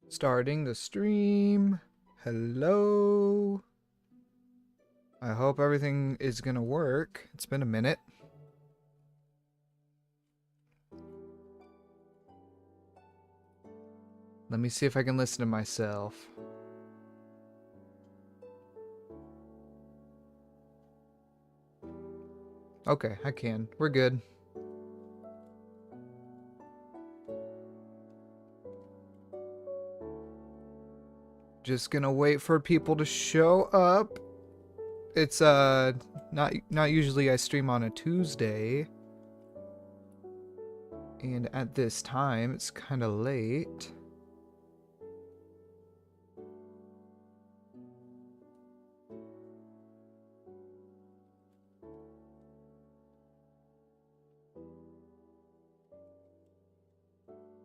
Starting the stream. Hello. I hope everything is gonna work. It's been a minute. Let me see if I can listen to myself. Okay, I can. We're good. Just gonna wait for people to show up. It's not usually I stream on a Tuesday. And at this time, it's kind of late.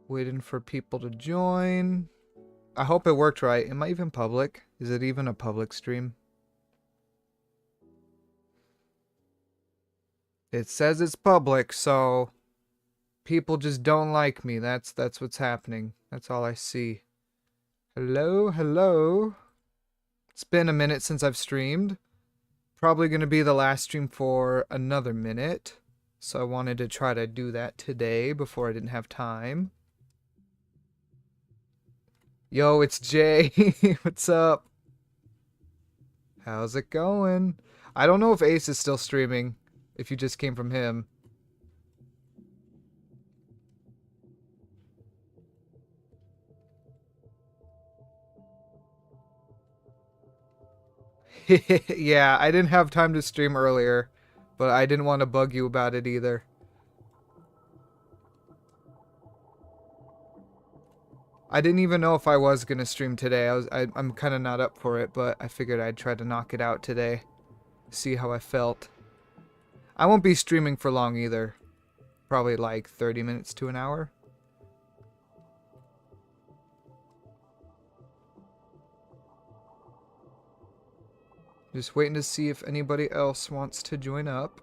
Waiting for people to join. I hope it worked right. Am I even public? Is it even a public stream? It says it's public, so people just don't like me. That's what's happening. That's all I see. Hello, hello. It's been a minute since I've streamed. Probably going to be the last stream for another minute. So I wanted to try to do that today before I didn't have time. Yo, it's Jay. What's up? How's it going? I don't know if Ace is still streaming. If you just came from him. Yeah, I didn't have time to stream earlier, but I didn't want to bug you about it either. I didn't even know if I was gonna stream today. I'm kind of not up for it, but I figured I'd try to knock it out today. See how I felt. I won't be streaming for long either. Probably like 30 minutes to an hour. Just waiting to see if anybody else wants to join up.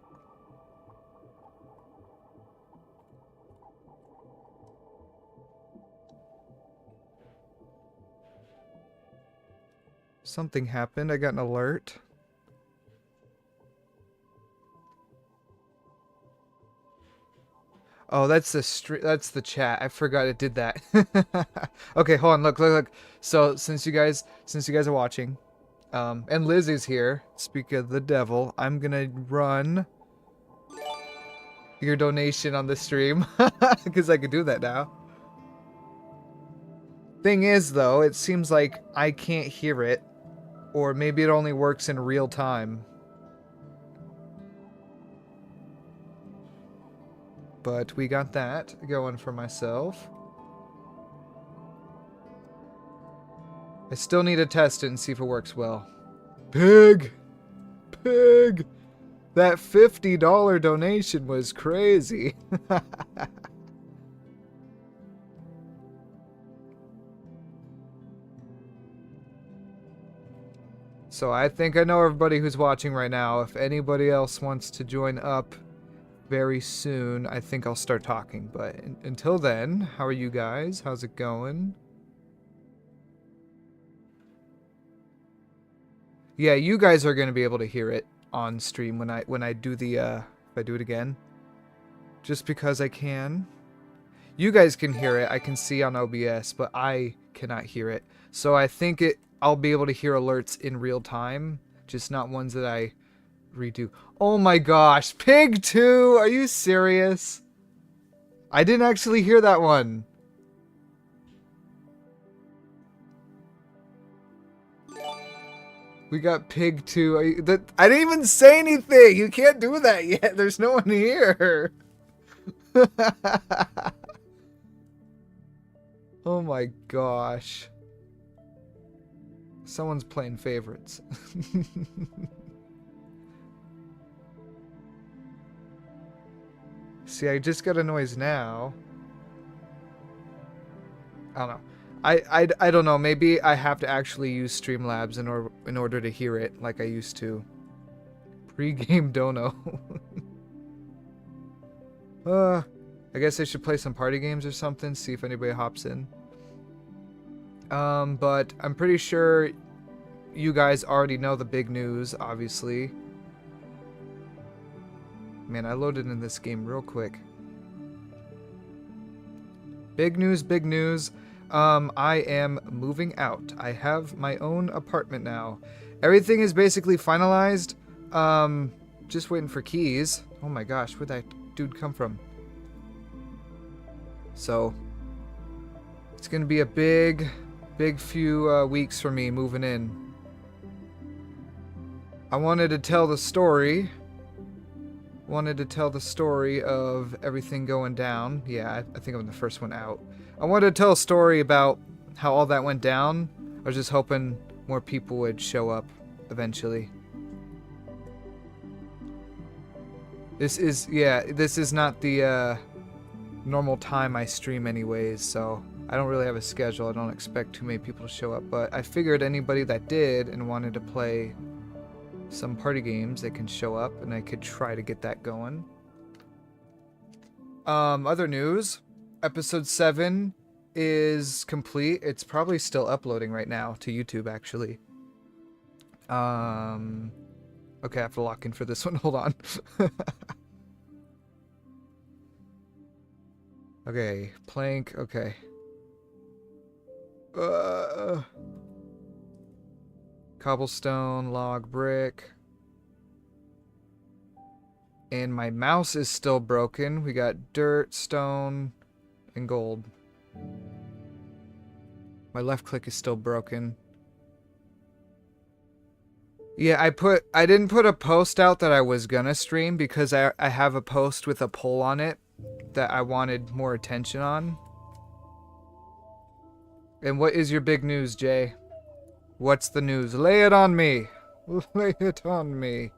Something happened. I got an alert. Oh, that's the chat. I forgot it did that. Okay, hold on. Look. So since you guys are watching, and Liz is here. Speak of the devil, I'm gonna run your donation on the stream because I could do that now. Thing is, though, it seems like I can't hear it, or maybe it only works in real time. But we got that going for myself. I still need to test it and see if it works well. Pig! Pig! That $50 donation was crazy. So I think I know everybody who's watching right now. If anybody else wants to join up very soon, I think I'll start talking. But until then, how are you guys? How's it going? Yeah, you guys are going to be able to hear it on stream when I do the if I do it again. Just because I can. You guys can hear it. I can see on OBS, but I cannot hear it. So I think I'll be able to hear alerts in real time, just not ones that I redo. Oh my gosh, Pig 2! Are you serious? I didn't actually hear that one. We got Pig 2. I didn't even say anything! You can't do that yet. There's no one here. Oh my gosh. Someone's playing favorites. See, I just got a noise now. I don't know. I don't know. Maybe I have to actually use Streamlabs in order to hear it like I used to. Pre-game dono. I guess I should play some party games or something. See if anybody hops in. But I'm pretty sure you guys already know the big news, obviously. Man, I loaded in this game real quick. Big news, big news. I am moving out. I have my own apartment now. Everything is basically finalized. Just waiting for keys. Oh my gosh, where'd that dude come from? So, it's gonna be a big few weeks for me moving in. I wanted to tell the story. Of everything going down. Yeah, I think I'm the first one out. I wanted to tell a story about how all that went down. I was just hoping more people would show up eventually. This is not the normal time I stream anyways, so I don't really have a schedule. I don't expect too many people to show up, but I figured anybody that did and wanted to play some party games, they can show up and I could try to get that going. Other news, episode 7 is complete. It's probably still uploading right now to YouTube, actually. Okay, I have to lock in for this one. Hold on. Okay, plank, okay. Cobblestone, log, brick. And my mouse is still broken. We got dirt, stone, and gold. My left click is still broken. Yeah, I didn't put a post out that I was gonna stream because I have a post with a poll on it that I wanted more attention on. And what is your big news, Jay? What's the news? Lay it on me. Lay it on me.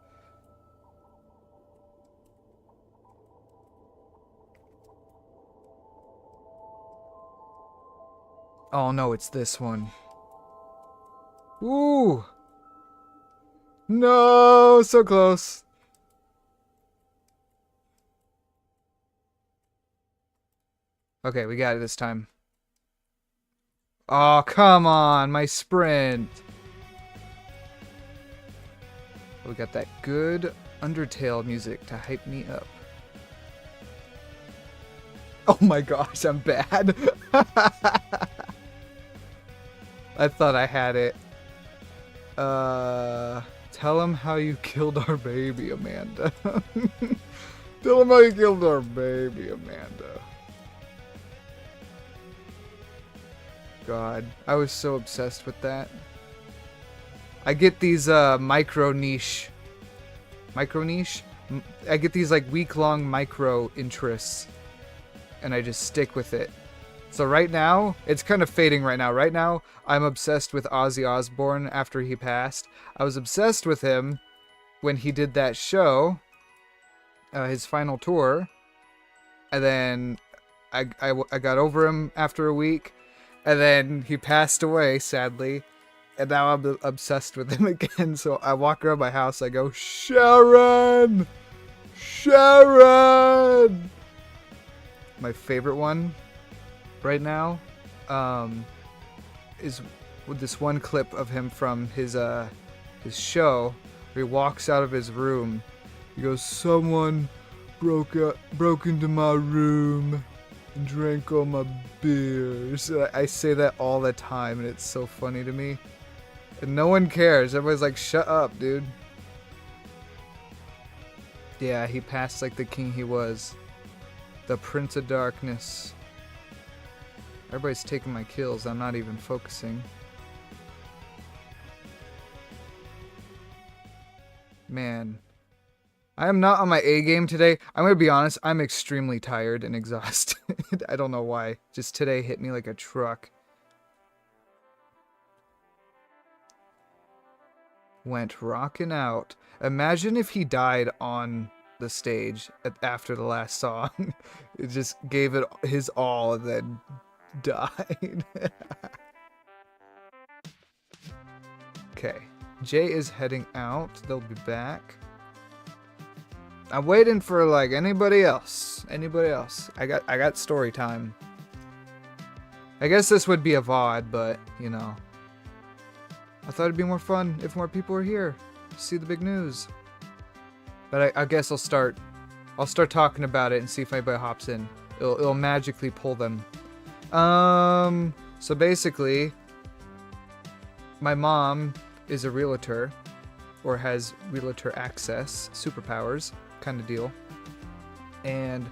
Oh no, it's this one. Ooh. No, so close. Okay, we got it this time. Oh, come on, my sprint. We got that good Undertale music to hype me up. Oh my gosh, I'm bad. I thought I had it. Tell him how you killed our baby, Amanda. Tell him how you killed our baby, Amanda. God, I was so obsessed with that. I get these micro niche. I get these like week-long micro interests, and I just stick with it. So right now, it's kind of fading right now. Right now, I'm obsessed with Ozzy Osbourne after he passed. I was obsessed with him when he did that show, his final tour, and then I got over him after a week. And then he passed away, sadly. And now I'm obsessed with him again. So I walk around my house, I go, Sharon! Sharon! My favorite one right now is with this one clip of him from his show where he walks out of his room. He goes, someone broke into my room and drank all my beers. I say that all the time, and it's so funny to me. And no one cares. Everybody's like, shut up, dude. Yeah, he passed like the king he was. The Prince of Darkness. Everybody's taking my kills. I'm not even focusing. Man. I am not on my A game today. I'm going to be honest, I'm extremely tired and exhausted. I don't know why. Just today hit me like a truck. Went rocking out. Imagine if he died on the stage after the last song. It just gave it his all and then died. Okay. Jay is heading out. They'll be back. I'm waiting for like anybody else. I got story time. I guess this would be a VOD, but, you know. I thought it'd be more fun if more people were here to see the big news. But I guess I'll start talking about it and see if anybody hops in. It'll magically pull them. So basically, my mom is a realtor, or has realtor access, superpowers, kind of deal. And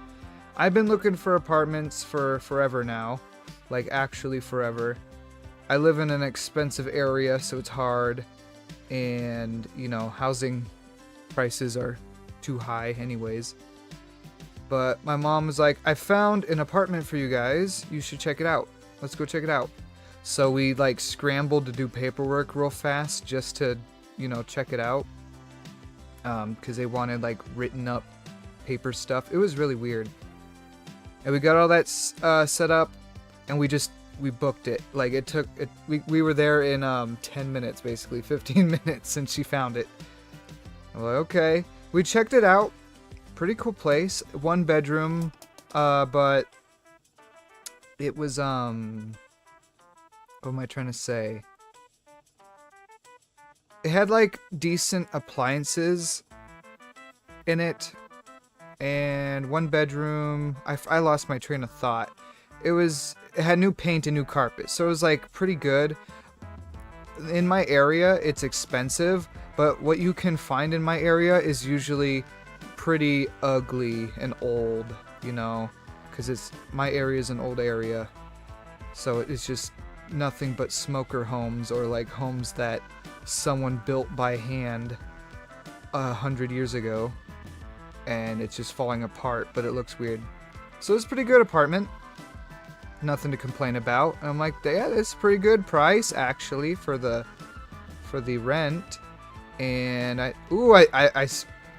I've been looking for apartments for forever now. Like, actually forever. I live in an expensive area, so it's hard. And, you know, housing prices are too high anyways. But my mom was like, I found an apartment for you guys. You should check it out. Let's go check it out. So we, like, scrambled to do paperwork real fast just to, you know, check it out. Because they wanted, like, written up paper stuff. It was really weird. And we got all that set up. And we booked it. Like, it took, we were there in 10 minutes, basically. 15 minutes since she found it. I'm like, okay. We checked it out. Pretty cool place. 1 bedroom. But it was, what am I trying to say? It had, like, decent appliances in it. And 1 bedroom. I lost my train of thought. It had new paint and new carpet, so it was like pretty good. In my area, it's expensive, but what you can find in my area is usually pretty ugly and old, you know, because my area is an old area, so it's just nothing but smoker homes, or like homes that someone built by hand 100 years ago, and it's just falling apart, but it looks weird. So it's a pretty good apartment. Nothing to complain about. And I'm like, yeah, that's a pretty good price actually for the rent. And I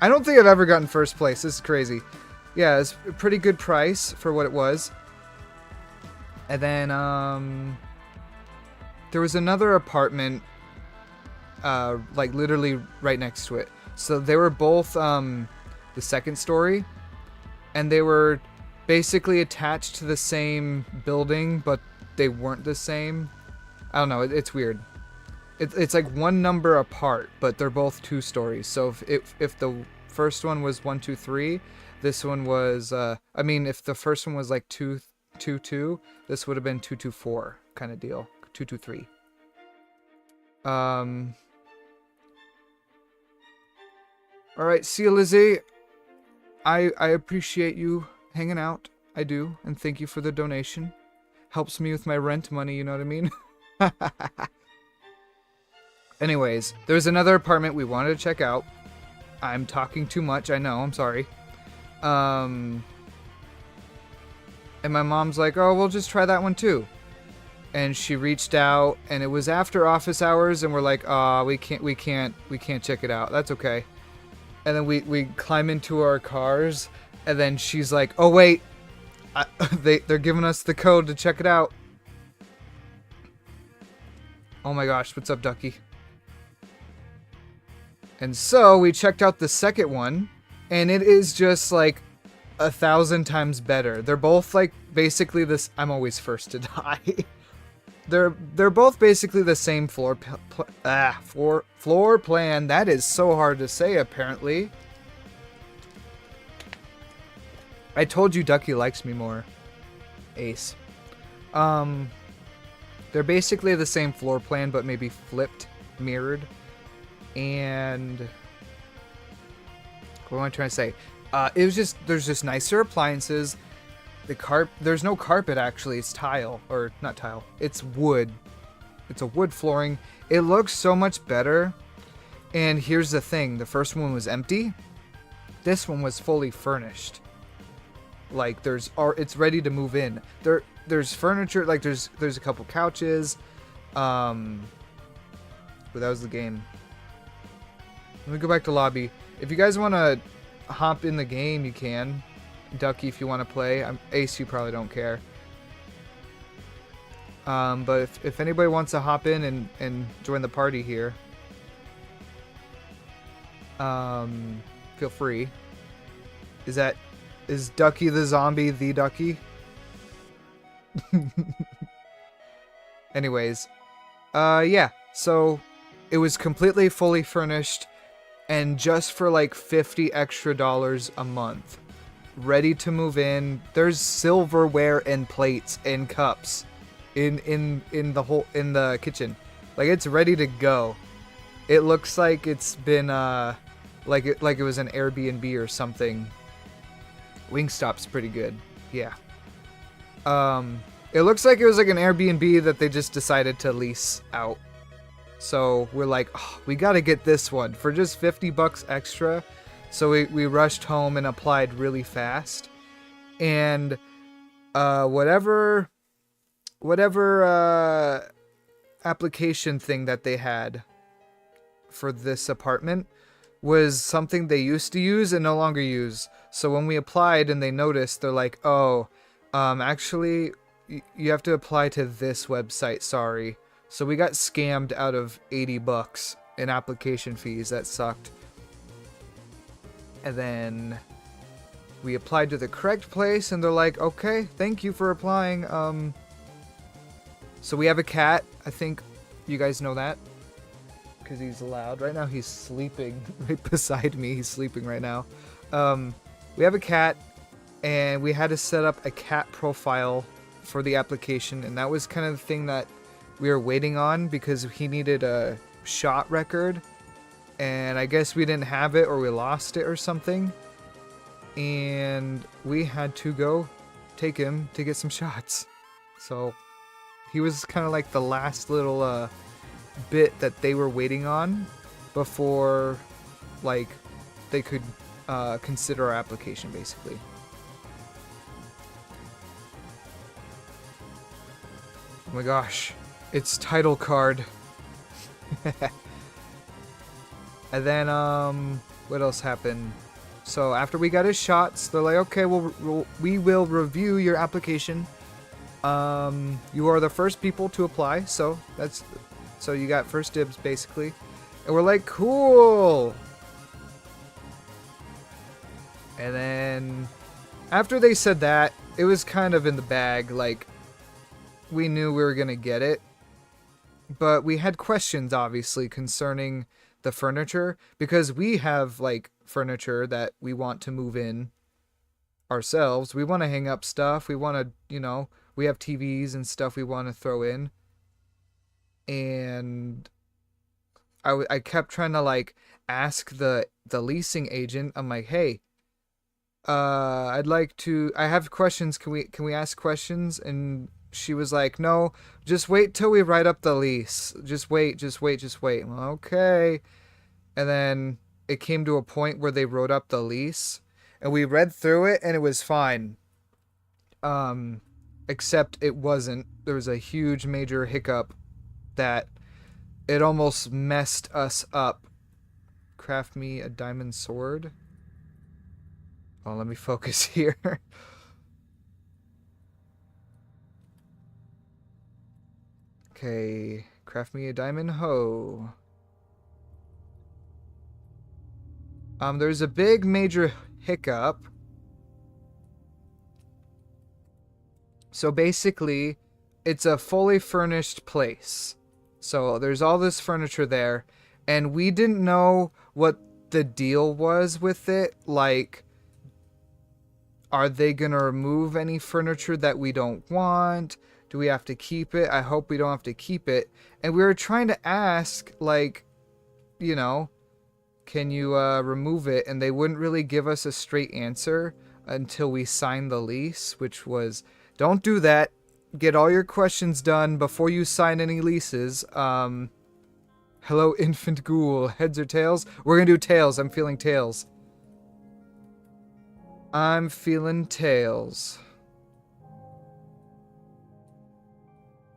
don't think I've ever gotten first place. This is crazy. Yeah, it's a pretty good price for what it was. And then there was another apartment like literally right next to it. So they were both the second story, and they were basically attached to the same building, but they weren't the same. I don't know, it's weird. It's like 1 number apart, but they're both 2 stories. So if the first one was 1, 2, 3, this one was I mean, if the first one was like 2, 2, 2, this would have been 2, 2, 4 kind of deal. 2, 2, 3. All right, see you, Lizzie. I appreciate you hanging out. I do, and thank you for the donation. Helps me with my rent money, you know what I mean? Anyways, there's another apartment we wanted to check out. I'm talking too much, I know, I'm sorry. And my mom's like, oh, we'll just try that one too. And she reached out, and it was after office hours, and we're like, we can't check it out. That's okay. And then we climb into our cars. And then she's like, oh wait, they're giving us the code to check it out. Oh my gosh, what's up, Ducky? And so we checked out the second one, and it is just like 1,000 times better. They're both like basically this. I'm always first to die. They're both basically the same floor plan. That is so hard to say, apparently. I told you Ducky likes me more. Ace. They're basically the same floor plan, but maybe flipped, mirrored. And what am I trying to say? It was just, there's just nicer appliances. There's no carpet actually, it's tile, or not tile, it's wood. It's a wood flooring. It looks so much better. And here's the thing, the first one was empty. This one was fully furnished. Like it's ready to move in. There's furniture, like there's a couple couches. But that was the game. Let me go back to lobby. If you guys want to hop in the game, you can. Ducky, if you want to play. Ace, you probably don't care. But if anybody wants to hop in and join the party here, feel free. Is Ducky the zombie the Ducky? Anyways, yeah. So it was completely fully furnished, and just for like $50 extra a month, ready to move in. There's silverware and plates and cups in the kitchen. Like, it's ready to go. It looks like it's been like it was an Airbnb or something. Wingstop's pretty good. Yeah. It looks like it was like an Airbnb that they just decided to lease out. So we're like, oh, we got to get this one for just $50 extra. So we rushed home and applied really fast. And whatever application thing that they had for this apartment was something they used to use and no longer use. So when we applied and they noticed, they're like, oh, actually, you have to apply to this website, sorry. So we got scammed out of $80 in application fees. That sucked. And then we applied to the correct place, and they're like, okay, thank you for applying. So we have a cat. I think you guys know that, because he's loud. Right now he's sleeping right beside me. He's sleeping right now. We have a cat, and we had to set up a cat profile for the application, and that was kind of the thing that we were waiting on, because he needed a shot record, and I guess we didn't have it, or we lost it or something, and we had to go take him to get some shots. So he was kind of like the last little bit that they were waiting on before, like, they could consider our application, basically. Oh my gosh, it's title card. And then, what else happened? So after we got his shots, they're like, okay, we will review your application. You are the first people to apply, so you got first dibs, basically. And we're like, cool. And then after they said that, it was kind of in the bag. Like, we knew we were gonna get it, but we had questions, obviously, concerning the furniture, because we have, like, furniture that we want to move in ourselves. We want to hang up stuff. We want to, you know, we have TVs and stuff we want to throw in. And I kept trying to, like, ask the leasing agent. I'm like, hey, I have questions. Can we ask questions? And she was like, no, just wait till we write up the lease. Just wait. Well, okay. And then it came to a point where they wrote up the lease, and we read through it, and it was fine. Except it wasn't. There was a huge major hiccup that it almost messed us up. Craft me a diamond sword. Oh, let me focus here. Okay, craft me a diamond hoe. There's a big major hiccup. So basically, it's a fully furnished place. So there's all this furniture there, and we didn't know what the deal was with it. Like, are they gonna remove any furniture that we don't want? Do we have to keep it? I hope we don't have to keep it. And we were trying to ask, like, you know, can you remove it? And they wouldn't really give us a straight answer until we signed the lease, which was, don't do that. Get all your questions done before you sign any leases. Hello, infant ghoul. Heads or tails? We're gonna do tails. I'm feeling tails. I'm feeling tails.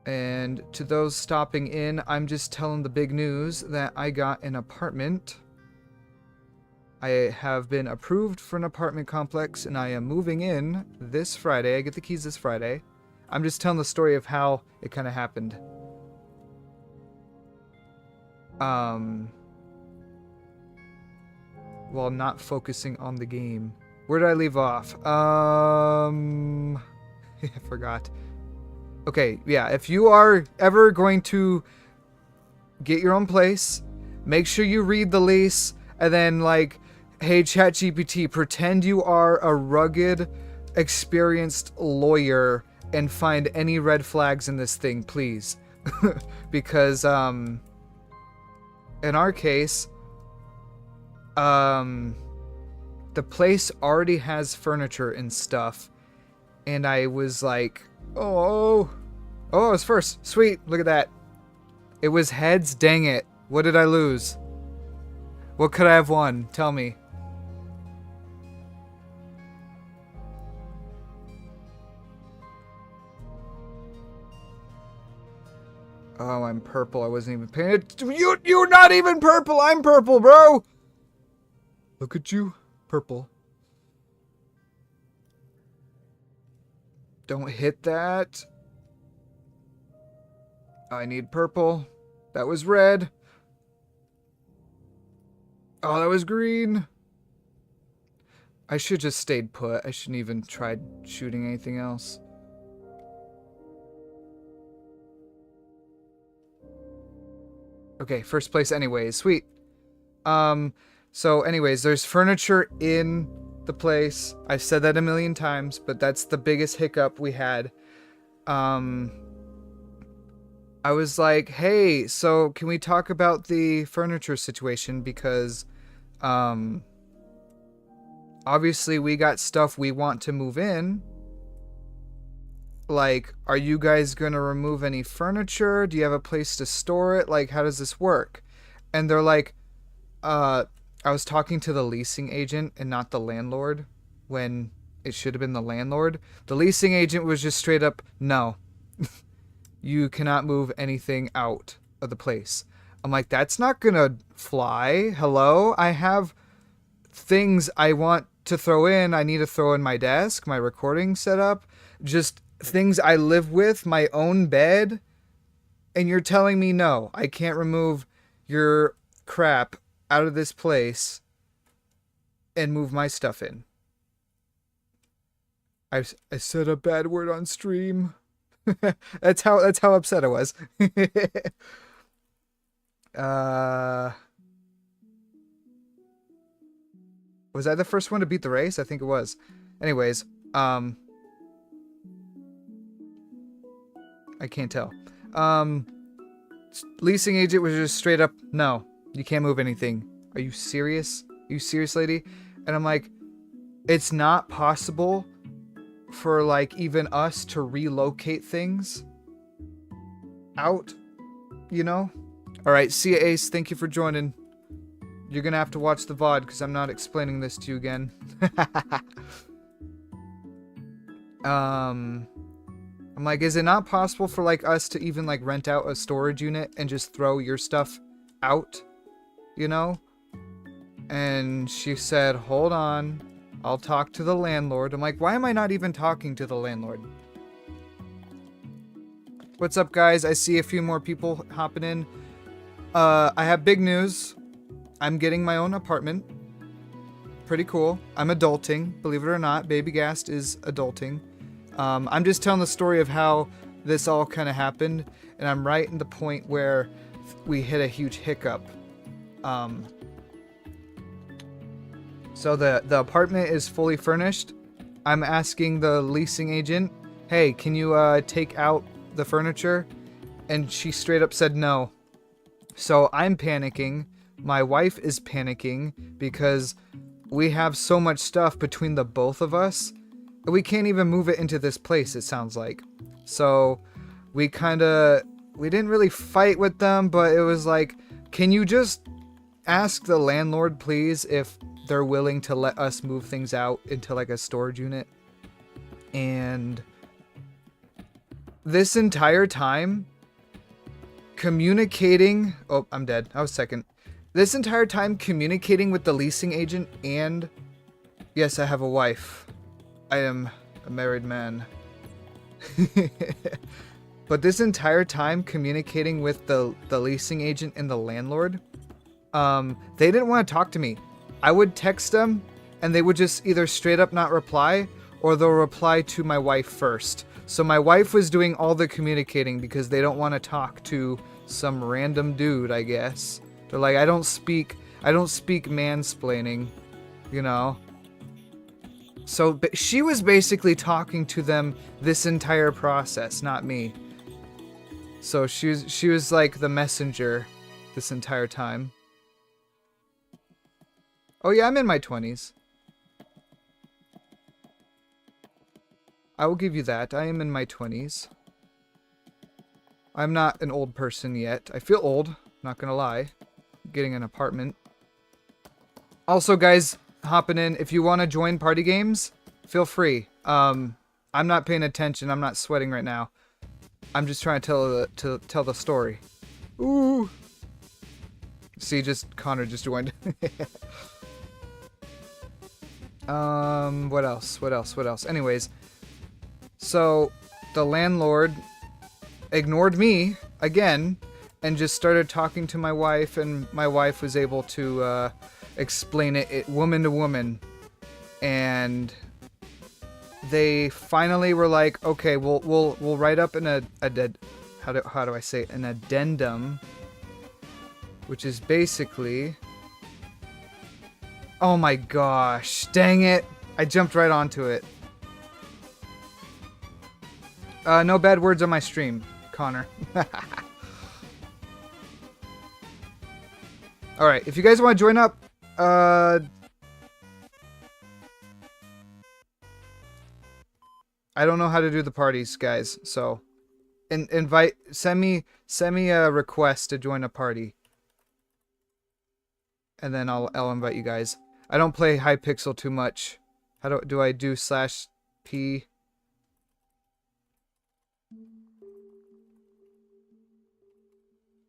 And to those stopping in, I'm just telling the big news that I got an apartment. I have been approved for an apartment complex, and I am moving in this Friday. I get the keys this Friday. I'm just telling the story of how it kind of happened. While not focusing on the game. Where did I leave off? I forgot. Okay, yeah, if you are ever going to get your own place, make sure you read the lease, and then, like, hey, ChatGPT, pretend you are a rugged, experienced lawyer and find any red flags in this thing, please. Because, in our case, the place already has furniture and stuff, and I was like, oh, it was first. Sweet, look at that. It was heads, dang it. What did I lose? What could I have won? Tell me. Oh, I'm purple. I wasn't even paying it. You're not even purple. I'm purple, bro. Look at you. Purple. Don't hit that. I need purple. That was red. Oh, that was green. I should just stayed put. I shouldn't even tried shooting anything else. Okay, first place anyways. Sweet. So anyways, there's furniture in the place. I've said that a million times, but that's the biggest hiccup we had. I was like, hey, so can we talk about the furniture situation? Because, obviously we got stuff we want to move in. Like, are you guys gonna remove any furniture? Do you have a place to store it? Like, how does this work? And they're like, I was talking to the leasing agent and not the landlord when it should have been the landlord. The leasing agent was just straight up, no. You cannot move anything out of the place. I'm like, that's not gonna fly. Hello? I have things I want to throw in. I need to throw in my desk, my recording setup, just things I live with, my own bed. And you're telling me no, I can't remove your crap out of this place and move my stuff in. I said a bad word on stream. That's how upset I was. Was I the first one to beat the race? I think it was. Anyways, I can't tell. Leasing agent was just straight up, no, you can't move anything. Are you serious? Are you serious, lady? And I'm like, it's not possible for, like, even us to relocate things out, you know? Alright, see ya, Ace. Thank you for joining. You're gonna have to watch the VOD because I'm not explaining this to you again. I'm like, is it not possible for, like, us to even, like, rent out a storage unit and just throw your stuff out, you know? And she said, hold on, I'll talk to the landlord. I'm like, why am I not even talking to the landlord? What's up, guys? I see a few more people hopping in. I have big news. I'm getting my own apartment. Pretty cool. I'm adulting, believe it or not. BabyGhast is adulting. I'm just telling the story of how this all kind of happened, and I'm right in the point where we hit a huge hiccup. So the apartment is fully furnished. I'm asking the leasing agent, hey, can you take out the furniture? And she straight up said no. So I'm panicking. My wife is panicking because we have so much stuff between the both of us. We can't even move it into this place, it sounds like. So we didn't really fight with them, but it was like, can you just ask the landlord, please, if they're willing to let us move things out into, like, a storage unit? And this entire time, communicating... Oh, I'm dead. I was second. This entire time, communicating with the leasing agent and... Yes, I have a wife. I am a married man. But this entire time, communicating with the leasing agent and the landlord, they didn't want to talk to me. I would text them, and they would just either straight up not reply, or they'll reply to my wife first. So my wife was doing all the communicating because they don't want to talk to some random dude, I guess. They're like, I don't speak mansplaining, you know. So she was basically talking to them this entire process, not me. So she was like the messenger this entire time. Oh yeah, I'm in my 20s. I will give you that. I am in my 20s. I'm not an old person yet. I feel old, not gonna lie. Getting an apartment. Also, guys, hopping in, if you want to join party games, feel free. I'm not paying attention. I'm not sweating right now. I'm just trying to tell the story. Ooh. See, Connor just joined. What else? Anyways, so the landlord ignored me again and just started talking to my wife, and my wife was able to explain it woman to woman, and they finally were like, okay, we'll write up an how do I say it? An addendum, which is basically, oh my gosh, dang it, I jumped right onto it. No bad words on my stream, Connor. Alright, if you guys want to join up, I don't know how to do the parties, guys, so send me a request to join a party, and then I'll invite you guys. I don't play Hypixel too much. How do I do /P?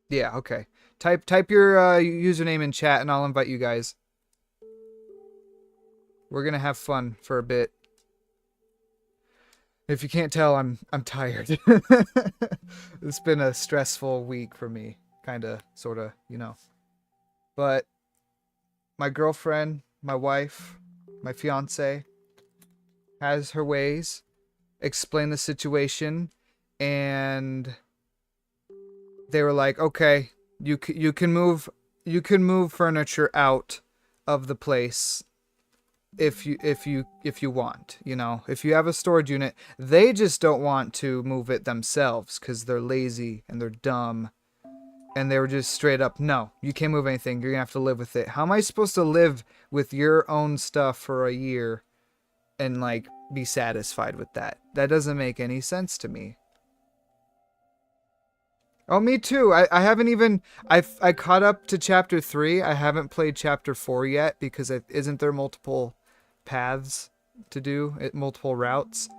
Yeah, okay. Type your username in chat and I'll invite you guys. We're gonna have fun for a bit. If you can't tell, I'm tired. It's been a stressful week for me, kinda, sorta, you know. But my girlfriend, my wife, my fiance has her ways. Explain the situation, and they were like, okay, you can move furniture out of the place if you want, you know. If you have a storage unit, they just don't want to move it themselves because they're lazy and they're dumb, and they were just straight up, no, you can't move anything, you're gonna have to live with it. How am I supposed to live with your own stuff for a year and like be satisfied with that? That doesn't make any sense to me. Oh, me too. I haven't even... I caught up to Chapter 3. I haven't played Chapter 4 yet because isn't there multiple paths to do? Multiple routes?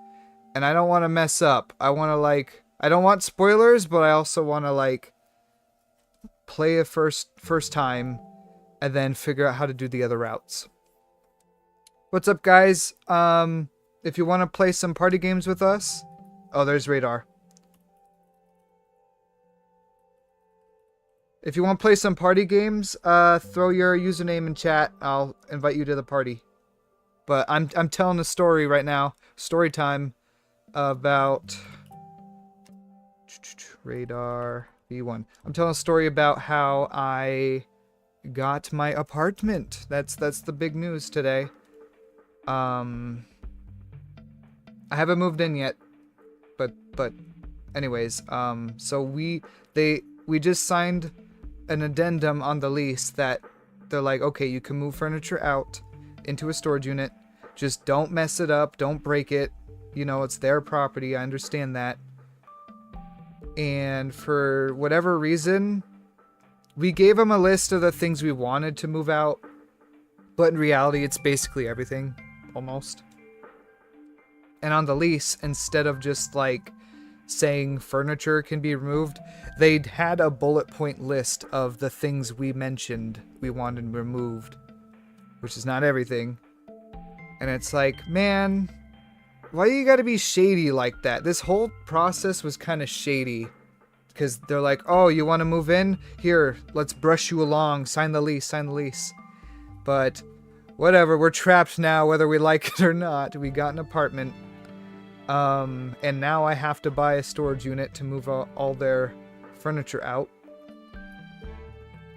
And I don't want to mess up. I want to, like... I don't want spoilers, but I also want to, like... play it first time and then figure out how to do the other routes. What's up, guys? If you want to play some party games with us... Oh, there's Radar. If you want to play some party games, throw your username in chat. I'll invite you to the party. But I'm telling a story right now. Story time about Radar V1. I'm telling a story about how I got my apartment. That's the big news today. I haven't moved in yet, but anyways, so we just signed an addendum on the lease that they're like, okay, you can move furniture out into a storage unit. Just don't mess it up. Don't break it. You know, it's their property. I understand that. And for whatever reason, we gave them a list of the things we wanted to move out. But in reality, it's basically everything, almost. And on the lease, instead of just like saying furniture can be removed, they'd had a bullet point list of the things we mentioned we wanted removed, which is not everything. And it's like, man, why you gotta be shady like that? This whole process was kind of shady, because they're like, oh, you want to move in? Here, let's brush you along, sign the lease. But whatever, we're trapped now whether we like it or not. We got an apartment. And now I have to buy a storage unit to move all their furniture out.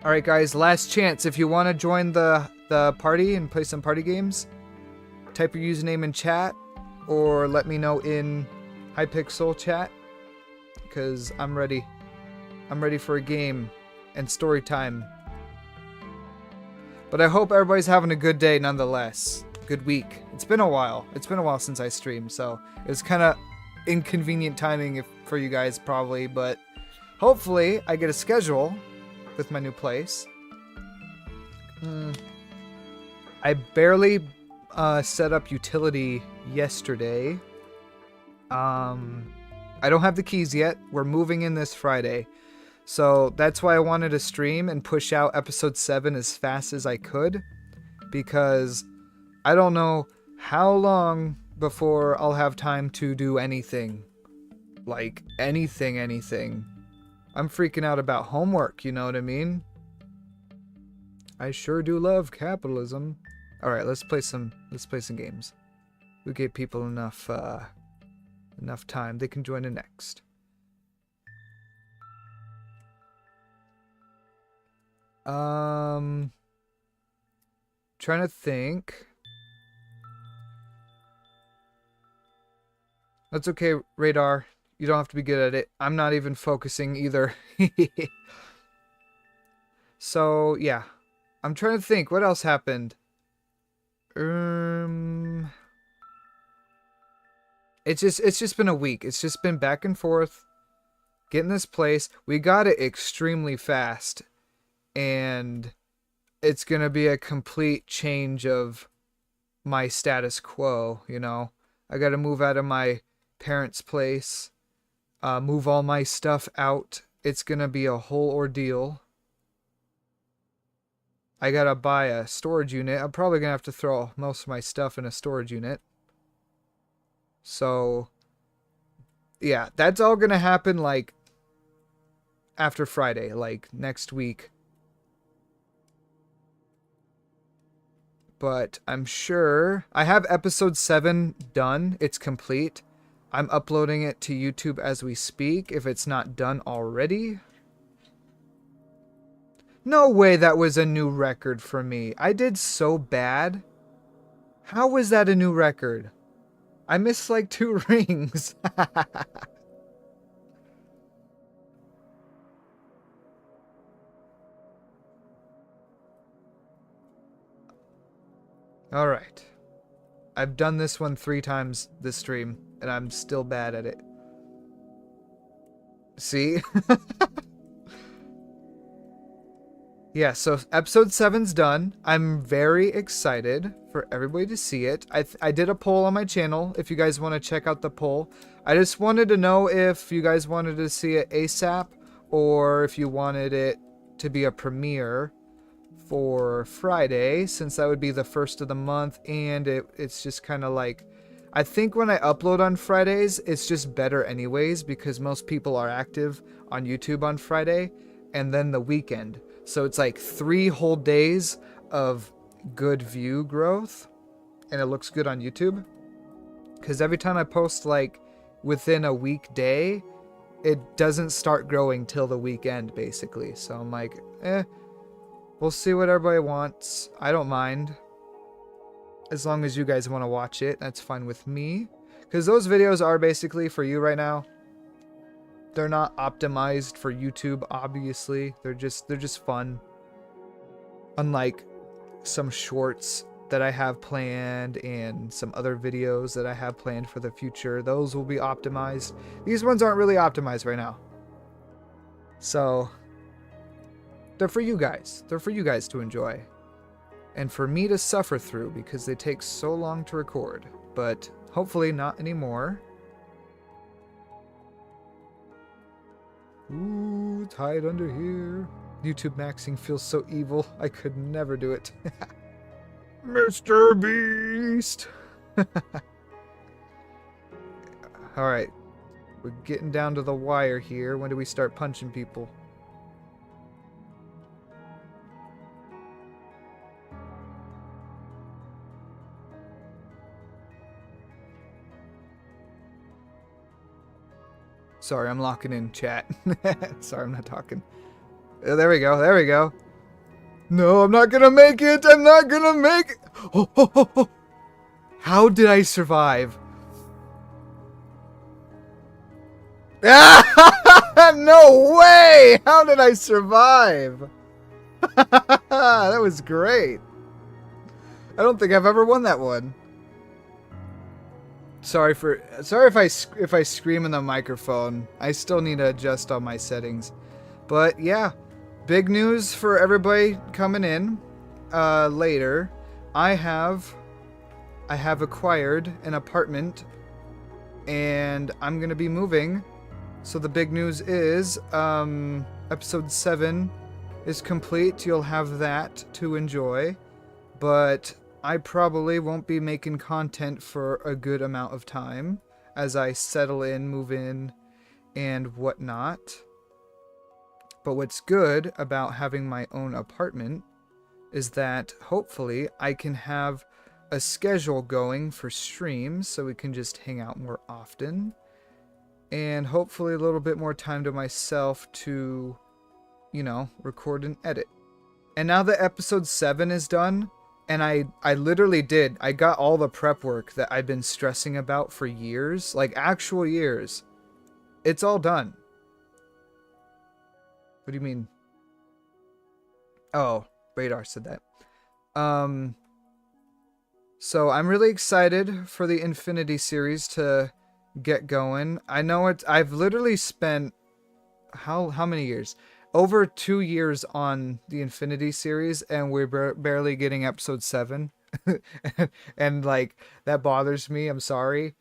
Alright guys, last chance. If you want to join the party and play some party games, type your username in chat or let me know in Hypixel chat, because I'm ready. I'm ready for a game and story time. But I hope everybody's having a good day nonetheless. Good week. It's been a while. It's been a while since I streamed, so it was kind of inconvenient timing for you guys probably, but hopefully I get a schedule with my new place. I barely set up utility yesterday. I don't have the keys yet. We're moving in this Friday. So that's why I wanted to stream and push out episode 7 as fast as I could, because I don't know how long before I'll have time to do anything. Like, anything. I'm freaking out about homework, you know what I mean? I sure do love capitalism. Alright, let's play some games. We gave people enough time. They can join in next. Trying to think. That's okay, Radar. You don't have to be good at it. I'm not even focusing either. So, yeah. I'm trying to think. What else happened? It's just been a week. It's just been back and forth. Getting this place. We got it extremely fast. And it's going to be a complete change of my status quo, you know. I got to move out of my parents' place. Move all my stuff out. It's going to be a whole ordeal. I got to buy a storage unit. I'm probably going to have to throw most of my stuff in a storage unit. So, yeah, that's all going to happen, like, after Friday, like, next week. But I'm sure I have episode 7 done. It's complete. I'm uploading it to YouTube as we speak, if it's not done already. No way that was a new record for me. I did so bad. How was that a new record? I missed like 2 rings. Alright. I've done this one 3 times this stream, and I'm still bad at it. See? Yeah, so episode 7's done. I'm very excited for everybody to see it. I did a poll on my channel, if you guys want to check out the poll. I just wanted to know if you guys wanted to see it ASAP, or if you wanted it to be a premiere for Friday, since that would be the first of the month, and it's just kind of like, I think when I upload on Fridays, it's just better anyways, because most people are active on YouTube on Friday, and then the weekend. So it's like 3 whole days of good view growth, and it looks good on YouTube. Because every time I post like within a weekday, it doesn't start growing till the weekend, basically. So I'm like, we'll see what everybody wants. I don't mind. As long as you guys want to watch it, that's fine with me. Because those videos are basically for you right now. They're not optimized for YouTube, obviously. They're just fun. Unlike some shorts that I have planned and some other videos that I have planned for the future. Those will be optimized. These ones aren't really optimized right now. So, they're for you guys. They're for you guys to enjoy. And for me to suffer through because they take so long to record. But hopefully not anymore. Ooh, it's hide under here. YouTube maxing feels so evil. I could never do it. Mr. Beast! Alright. We're getting down to the wire here. When do we start punching people? Sorry, I'm locking in chat. Sorry, I'm not talking. There we go. There we go. No, I'm not gonna make it. I'm not gonna make it. Oh, oh, oh, oh. How did I survive? No way! How did I survive? That was great. I don't think I've ever won that one. Sorry if I scream in the microphone. I still need to adjust all my settings. But yeah, big news for everybody coming in later. I have acquired an apartment and I'm gonna be moving. So the big news is episode 7 is complete. You'll have that to enjoy, but I probably won't be making content for a good amount of time as I settle in, move in, and whatnot. But what's good about having my own apartment is that hopefully I can have a schedule going for streams so we can just hang out more often. And hopefully a little bit more time to myself to, you know, record and edit. And now that episode 7 is done, and I literally did, I got all the prep work that I've been stressing about for years, like actual years. It's all done. What do you mean? Oh, Radar said that. So I'm really excited for the Infinity series to get going. I know I've literally spent how many years? Over 2 years on the Infinity series, and we're barely getting episode 7. And like that bothers me. I'm sorry.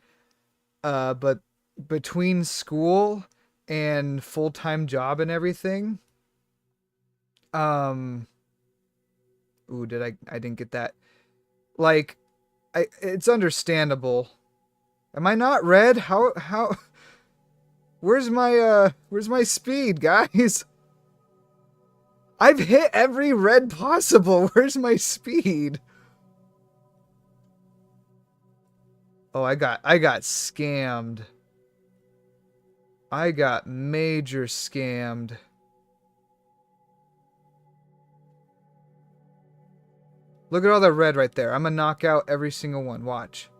But between school and full-time job and everything, ooh, I didn't get that. Like, it's understandable. Am I not red? How where's my speed, guys? I've hit every red possible. Where's my speed? Oh, I got scammed. I got major scammed. Look at all that red right there. I'm gonna knock out every single one. Watch.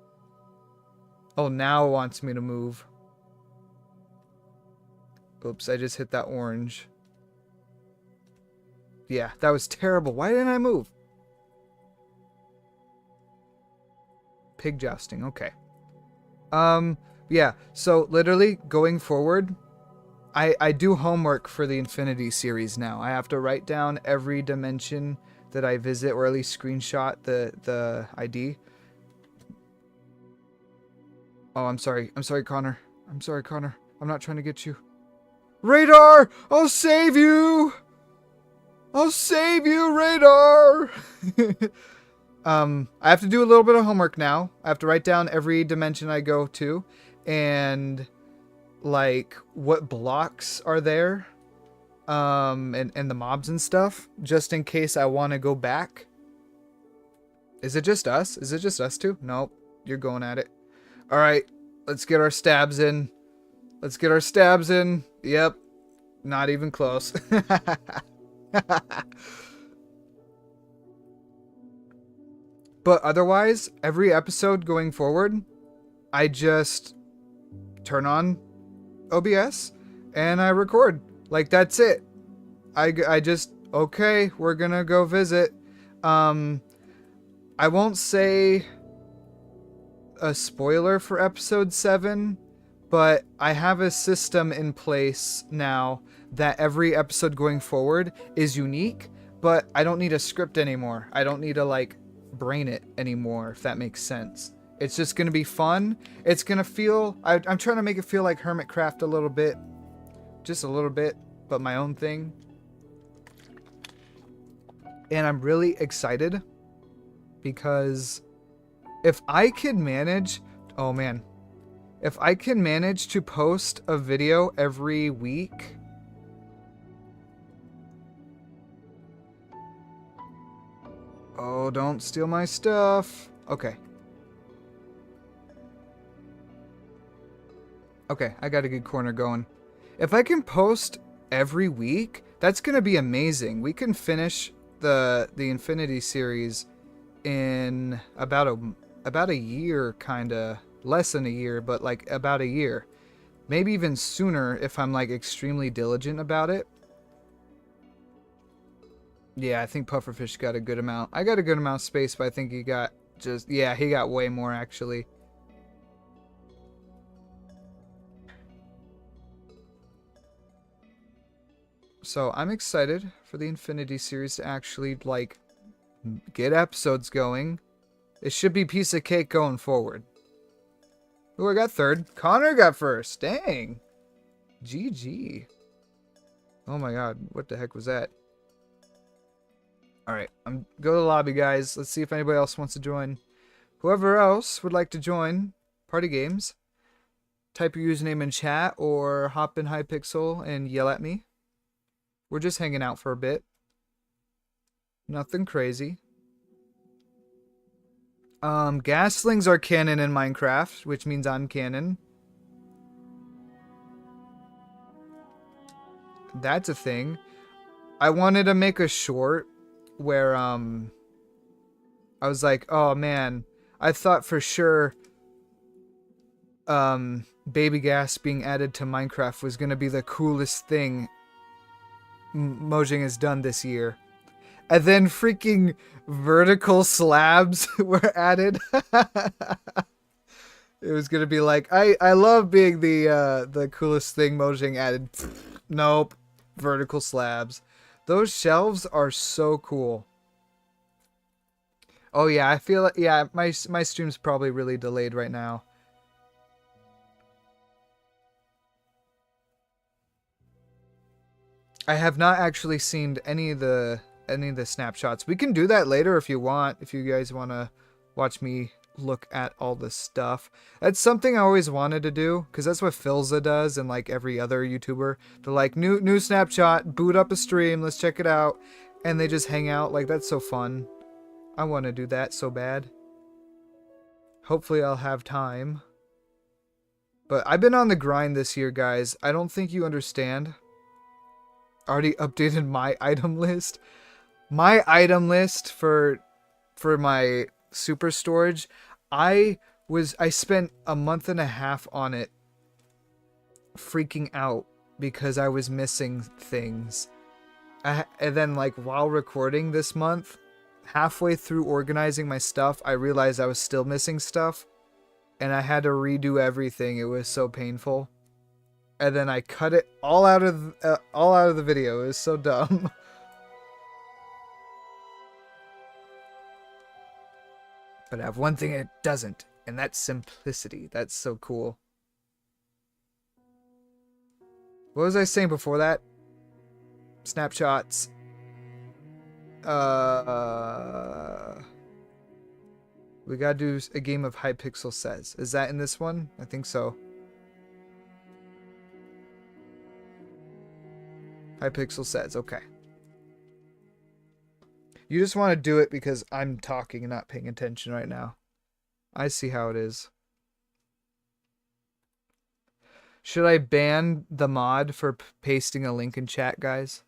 Oh, now it wants me to move. Oops, I just hit that orange. Yeah, that was terrible. Why didn't I move? Pig jousting, okay. Yeah, so literally going forward, I do homework for the Infinity series now. I have to write down every dimension that I visit, or at least screenshot the ID. Oh, I'm sorry. I'm sorry, Connor. I'm sorry, Connor. I'm not trying to get you. Radar! I'll save you! I'll save you, Radar! I have to do a little bit of homework now. I have to write down every dimension I go to, and like what blocks are there, and the mobs and stuff, just in case I want to go back. Is it just us? Is it just us two? Nope, you're going at it. All right, let's get our stabs in. Let's get our stabs in. Yep, not even close. But otherwise, every episode going forward, I just turn on OBS and I record. Like, that's it. I just, okay, we're gonna go visit. I won't say a spoiler for episode 7, but I have a system in place now that every episode going forward is unique, but I don't need a script anymore. I don't need to like brain it anymore, if that makes sense. It's just gonna be fun. It's gonna feel, I'm trying to make it feel like Hermitcraft a little bit, just a little bit, but my own thing. And I'm really excited because if I can manage, oh man, if I can manage to post a video every week, oh, don't steal my stuff. Okay. Okay, I got a good corner going. If I can post every week, that's gonna be amazing. We can finish the Infinity series in about a year, kinda less than a year, but like about a year, maybe even sooner if I'm like extremely diligent about it. Yeah, I think Pufferfish got a good amount. I got a good amount of space, but I think he got just, yeah, he got way more actually. So I'm excited for the Infinity series to actually like get episodes going. It should be piece of cake going forward. Ooh, I got third. Connor got first. Dang. GG. Oh my god, what the heck was that? Alright, go to the lobby, guys. Let's see if anybody else wants to join. Whoever else would like to join Party Games, type your username in chat or hop in Hypixel and yell at me. We're just hanging out for a bit. Nothing crazy. Gaslings are canon in Minecraft, which means I'm canon. That's a thing. I wanted to make a short where, I was like, oh man, I thought for sure, BabyGhast being added to Minecraft was gonna be the coolest thing Mojang has done this year. And then freaking vertical slabs were added. It was gonna be like, I love being the coolest thing Mojang added. Nope. Vertical slabs. Those shelves are so cool. Oh yeah, I feel like, yeah, my stream's probably really delayed right now. I have not actually seen any of the snapshots. We can do that later if you want, if you guys want to watch me look at all this stuff. That's something I always wanted to do, because that's what Philza does and like every other YouTuber. They're like, new snapshot, boot up a stream, let's check it out. And they just hang out. Like, that's so fun. I want to do that so bad. Hopefully I'll have time. But I've been on the grind this year, guys. I don't think you understand. Already updated my item list. My item list for my super storage, I spent a month and a half on it freaking out because I was missing things. And then like while recording this month, halfway through organizing my stuff, I realized I was still missing stuff and I had to redo everything. It was so painful. And then I cut it all out of the video. It was so dumb. But I have one thing it doesn't, and that's simplicity. That's so cool. What was I saying before that? Snapshots. We gotta do a game of Hypixel Says. Is that in this one? I think so. Hypixel Says, okay. You just want to do it because I'm talking and not paying attention right now. I see how it is. Should I ban the mod for pasting a link in chat, guys?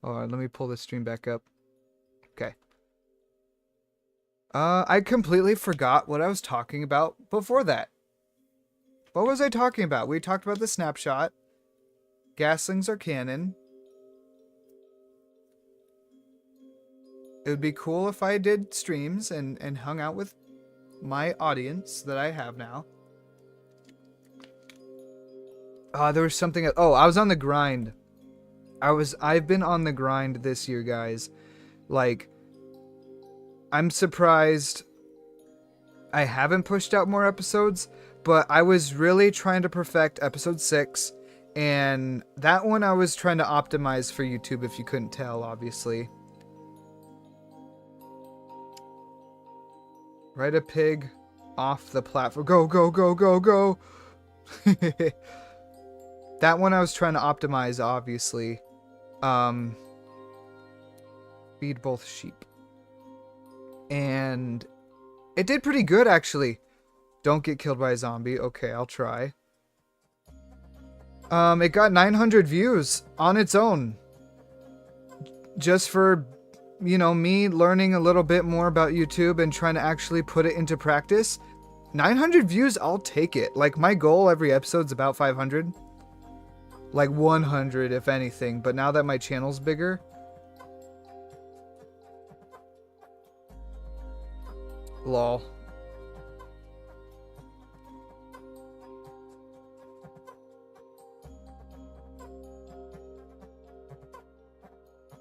Alright, let me pull this stream back up. Okay. I completely forgot what I was talking about before that. What was I talking about? We talked about the snapshot. Gaslings are canon. It would be cool if I did streams and hung out with my audience that I have now. There was something. Oh, I was on the grind. I've been on the grind this year, guys. Like, I'm surprised I haven't pushed out more episodes, but I was really trying to perfect episode 6. And that one I was trying to optimize for YouTube, if you couldn't tell, obviously. Ride a pig off the platform. Go, go, go, go, go. That one I was trying to optimize, obviously. Feed both sheep. And It did pretty good, actually. Don't get killed by a zombie. Okay, I'll try. It got 900 views on its own. Just for, you know, me learning a little bit more about YouTube and trying to actually put it into practice. 900 views, I'll take it. Like, my goal every episode's about 500. Like 100, if anything. But now that my channel's bigger... Lol.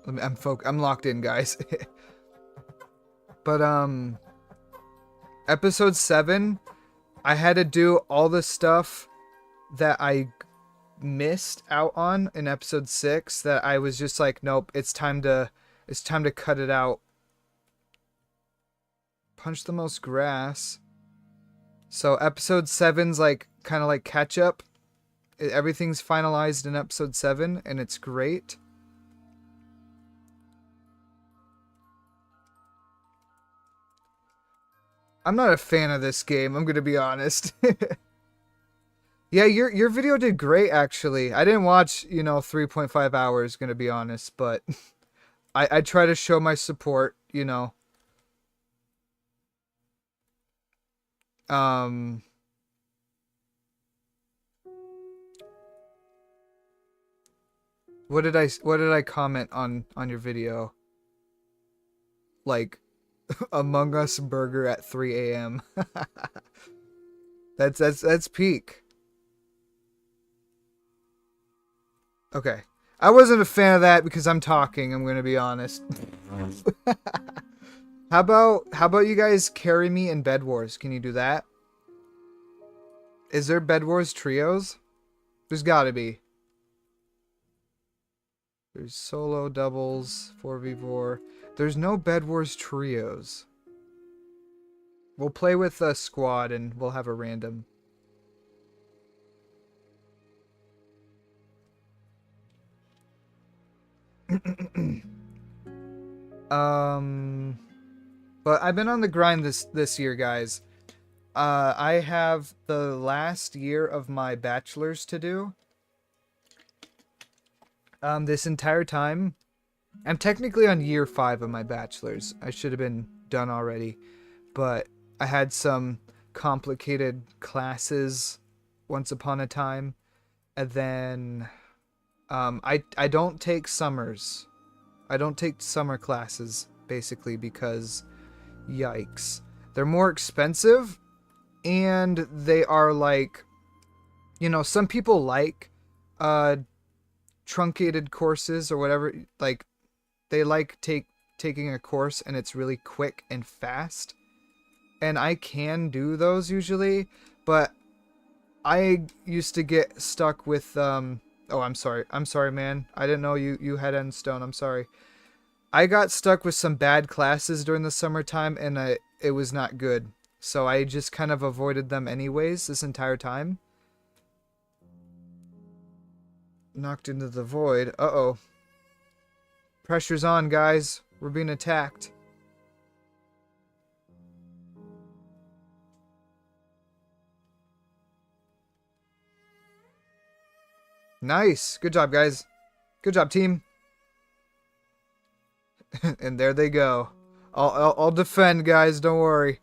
I'm locked in, guys. But episode 7, I had to do all the stuff that I missed out on in episode 6 that I was just like, nope, it's time to cut it out. Punch the most grass. So episode 7's like kind of like catch up. Everything's finalized in episode 7 and it's great. I'm not a fan of this game, I'm gonna be honest. Yeah, your video did great, actually. I didn't watch, you know, 3.5 hours, gonna be honest, but I try to show my support, you know. What did I comment on your video? Like, Among Us burger at 3 a.m. That's peak. Okay. I wasn't a fan of that because I'm talking, I'm gonna be honest. How about you guys carry me in Bed Wars? Can you do that? Is there Bed Wars trios? There's gotta be. There's solo, doubles, 4v4. There's no Bed Wars trios. We'll play with a squad and we'll have a random. But I've been on the grind this year, guys. I have the last year of my bachelor's to do. This entire time, I'm technically on year 5 of my bachelor's. I should have been done already, but I had some complicated classes once upon a time, and then I don't take summers. I don't take summer classes basically because yikes. They're more expensive and they are like, you know, some people like truncated courses or whatever, like they like taking a course and it's really quick and fast. And I can do those usually, but I used to get stuck with oh, I'm sorry, man. I didn't know you had Endstone. I'm sorry. I got stuck with some bad classes during the summertime, and it was not good. So I just kind of avoided them anyways this entire time. Knocked into the void. Uh-oh. Pressure's on, guys. We're being attacked. Nice. Good job, guys. Good job, team. And there they go. I'll defend, guys. Don't worry.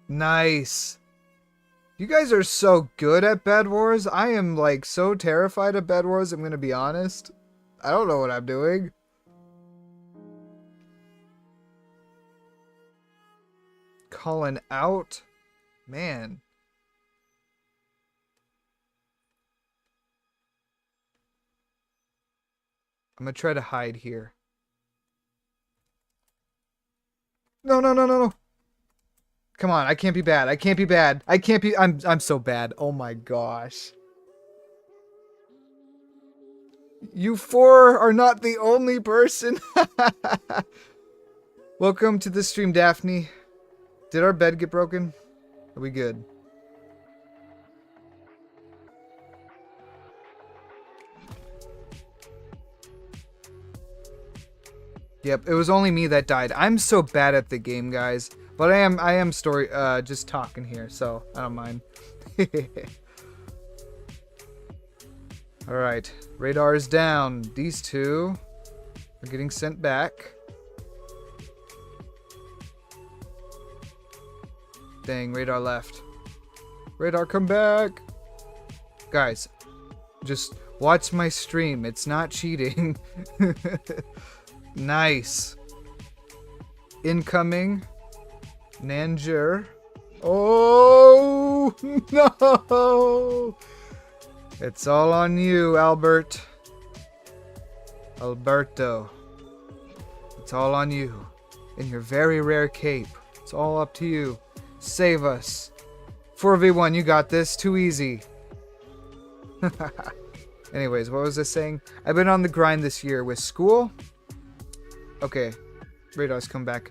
Nice. You guys are so good at Bed Wars. I am like so terrified of Bed Wars. I'm gonna be honest. I don't know what I'm doing. Calling out, man. I'm gonna try to hide here. No, no, no, no, no. Come on, I can't be bad. I can't be bad. I can't be... I'm so bad. Oh my gosh. You 4 are not the only person. Welcome to the stream, Daphne. Did our bed get broken? Are we good? Yep, it was only me that died. I'm so bad at the game, guys. But I am just talking here, so I don't mind. Alright, radar is down. These two are getting sent back. Dang, radar left. Radar, come back! Guys, just watch my stream. It's not cheating. Nice. Incoming. Nanger. Oh, no! It's all on you, Albert. Alberto. It's all on you. In your very rare cape. It's all up to you. Save us. 4v1, you got this. Too easy. Anyways, what was I saying? I've been on the grind this year with school. Okay, radar's come back.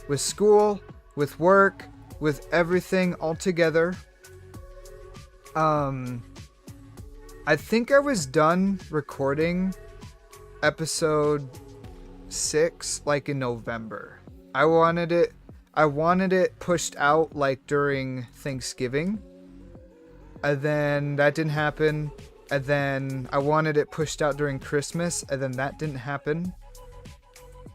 With school, with work, with everything all together. I think I was done recording episode 6 like in November. I wanted it pushed out like during Thanksgiving. And then that didn't happen. And then I wanted it pushed out during Christmas, and then that didn't happen.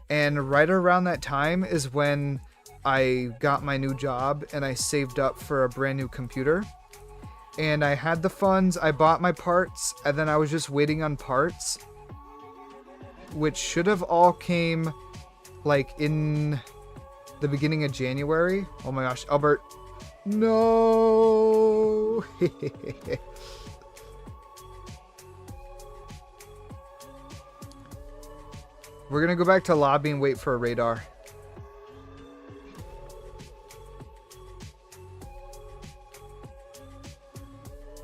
And right around that time is when I got my new job and I saved up for a brand new computer. And I had the funds, I bought my parts, and then I was just waiting on parts, which should have all came like in the beginning of January. Oh my gosh, Albert. No. We're gonna go back to lobby and wait for a radar.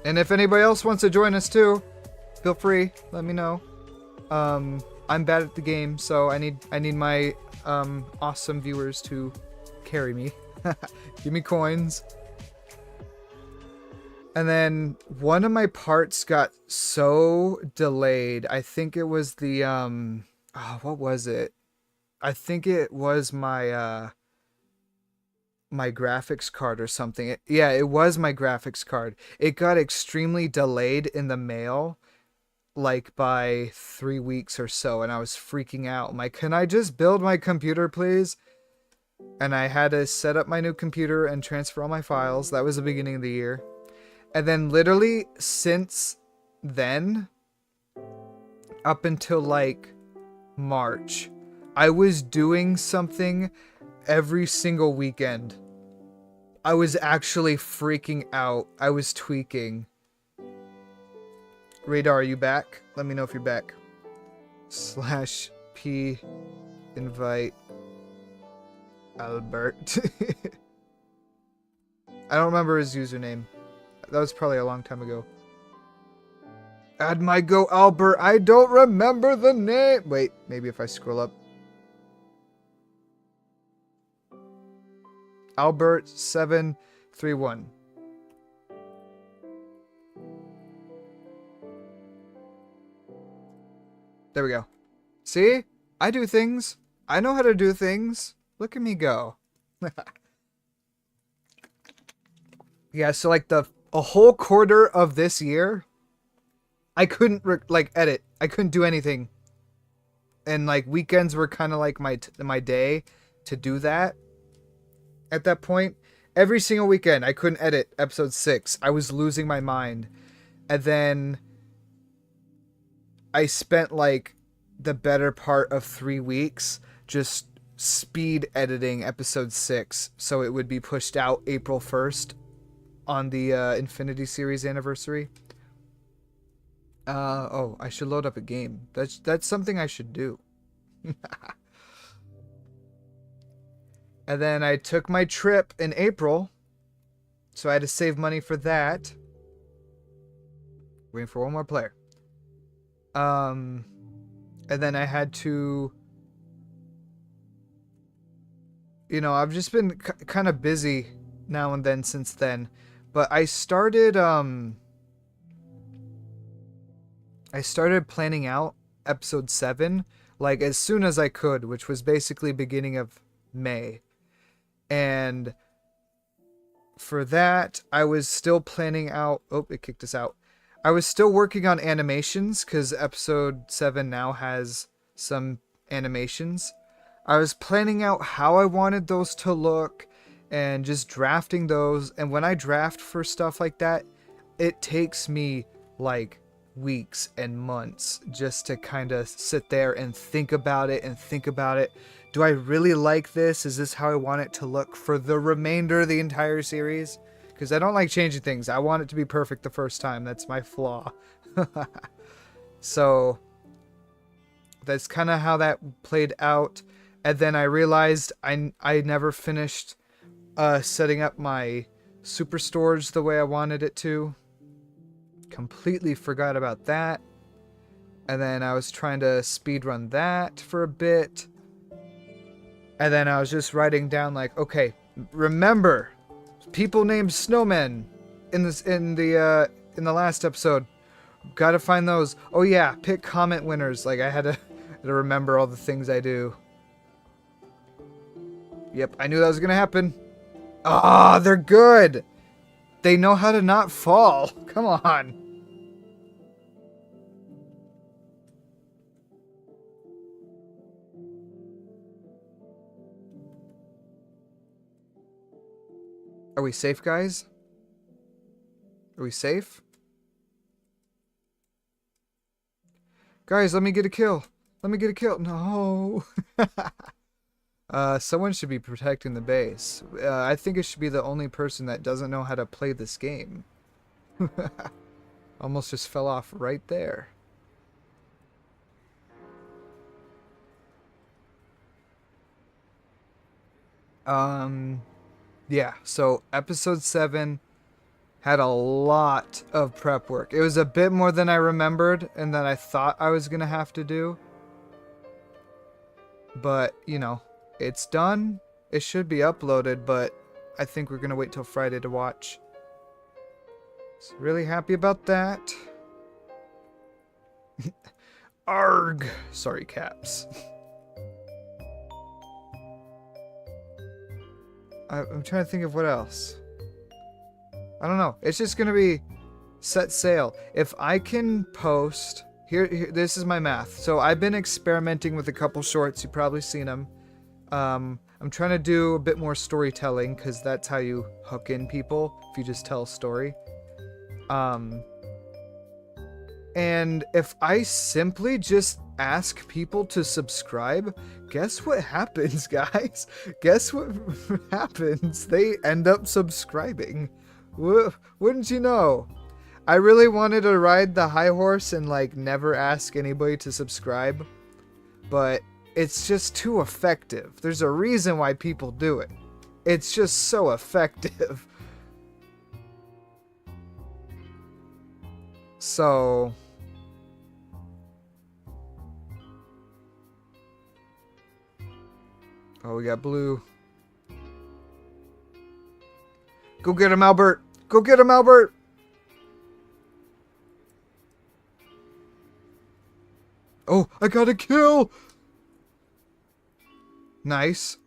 And if anybody else wants to join us too, feel free. Let me know. I'm bad at the game, so I need my awesome viewers to carry me. Give me coins. And then one of my parts got so delayed. I think it was the what was it? I think it was my my graphics card or something. Yeah, it was my graphics card. It got extremely delayed in the mail, like by 3 weeks or so, and I was freaking out. I'm like, can I just build my computer, please? And I had to set up my new computer and transfer all my files. That was the beginning of the year. And then literally since then, up until like March, I was doing something every single weekend. I was actually freaking out. I was tweaking. Radar, are you back? Let me know if you're back. /p invite Albert. I don't remember his username. That was probably a long time ago. Add my go Albert. I don't remember the name. Wait, maybe if I scroll up. Albert 731. There we go. See? I do things. I know how to do things. Look at me go. Yeah, so like a whole quarter of this year, I couldn't edit. I couldn't do anything. And like weekends were kind of like my day to do that. At that point, every single weekend I couldn't edit episode 6. I was losing my mind. And then I spent like the better part of 3 weeks just speed editing episode 6 so it would be pushed out April 1st on the Infinity Series anniversary. Oh, I should load up a game. That's something I should do. And then I took my trip in April, so I had to save money for that. Waiting for one more player. And then I had to, you know, I've just been kind of busy now and then since then. But I started planning out episode 7 like as soon as I could, which was basically beginning of May. And for that, I was still planning out... Oh, it kicked us out. I was still working on animations because episode 7 now has some animations. I was planning out how I wanted those to look and just drafting those. And when I draft for stuff like that, it takes me like weeks and months just to kind of sit there and think about it and think about it. Do I really like this? Is this how I want it to look for the remainder of the entire series? Because I don't like changing things. I want it to be perfect the first time. That's my flaw. So that's kind of how that played out. And then I realized I never finished setting up my super storage the way I wanted it to. Completely forgot about that. And then I was trying to speedrun that for a bit. And then I was just writing down like, okay, remember, people named snowmen in the last episode. Gotta find those. Oh yeah, pick comment winners. Like I had to remember all the things I do. Yep, I knew that was gonna happen. Ah, they're good. They know how to not fall. Come on. Are we safe, guys? Are we safe? Guys, let me get a kill. Let me get a kill. No. Someone should be protecting the base. I think it should be the only person that doesn't know how to play this game. Almost just fell off right there. Yeah, so episode 7 had a lot of prep work. It was a bit more than I remembered and that I thought I was going to have to do. But, you know, it's done. It should be uploaded, but I think we're going to wait till Friday to watch. So really happy about that. Arg! Sorry, caps. I'm trying to think of what else. I don't know. It's just going to be set sail. If I can post... Here, this is my math. So I've been experimenting with a couple shorts. You've probably seen them. I'm trying to do a bit more storytelling because that's how you hook in people. If you just tell a story. And if I simply just ask people to subscribe, guess what happens, guys? Guess what happens? They end up subscribing. Wouldn't you know? I really wanted to ride the high horse and like never ask anybody to subscribe, but it's just too effective. There's a reason why people do it. It's just so effective. So... Oh, we got blue. Go get him, Albert! Go get him, Albert! Oh, I got a kill! Nice.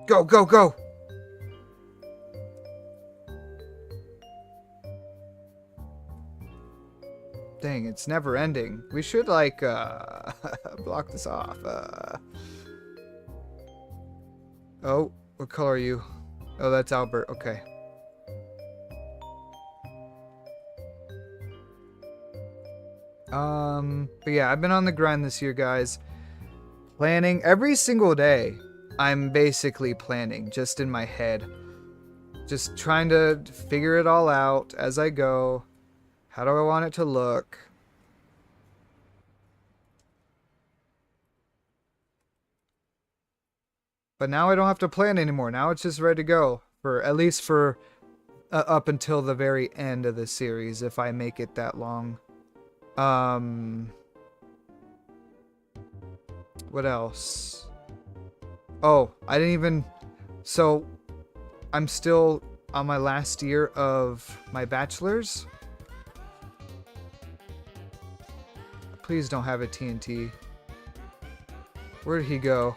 Go, go, go! Dang, it's never ending. We should, like, block this off. Oh, what color are you? Oh, that's Albert. Okay. But yeah, I've been on the grind this year, guys. Planning every single day. I'm basically planning just in my head. Just trying to figure it all out as I go. How do I want it to look? But now I don't have to plan anymore. Now it's just ready to go. For at least for up until the very end of the series, if I make it that long. What else? Oh, I didn't even... So, I'm still on my last year of my bachelor's. Please don't have a TNT. Where did he go?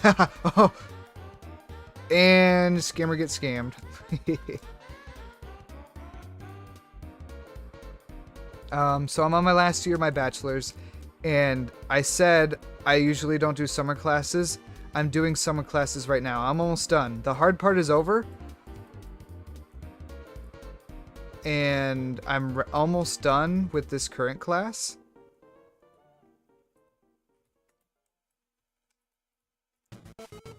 Oh. And scammer gets scammed. So I'm on my last year of my bachelor's, and I said I usually don't do summer classes. I'm doing summer classes right now. I'm almost done. The hard part is over. And I'm almost done with this current class.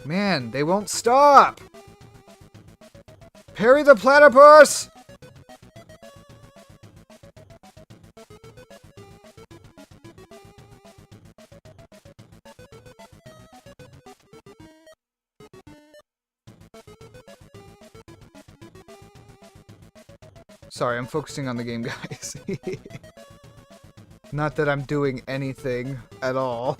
Man, they won't stop! Parry the platypus! Sorry, I'm focusing on the game, guys. Not that I'm doing anything at all.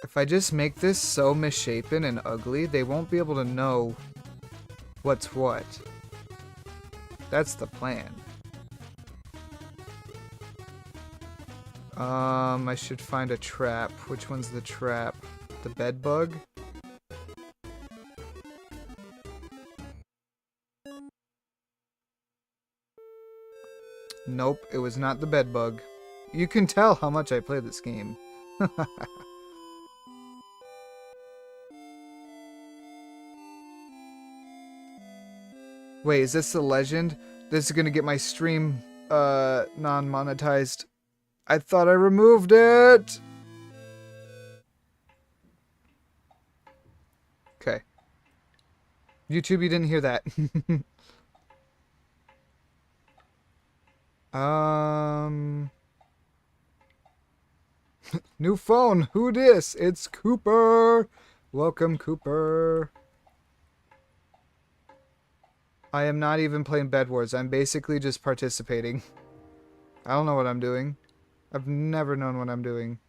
If I just make this so misshapen and ugly, they won't be able to know what's what. That's the plan. I should find a trap. Which one's the trap? The bed bug? Nope, it was not the bed bug. You can tell how much I play this game. Wait, is this the legend? This is gonna get my stream non-monetized. I thought I removed it! Okay. YouTube, you didn't hear that. New phone! Who dis? It's Cooper! Welcome, Cooper. I am not even playing Bed Wars. I'm basically just participating. I don't know what I'm doing. I've never known what I'm doing.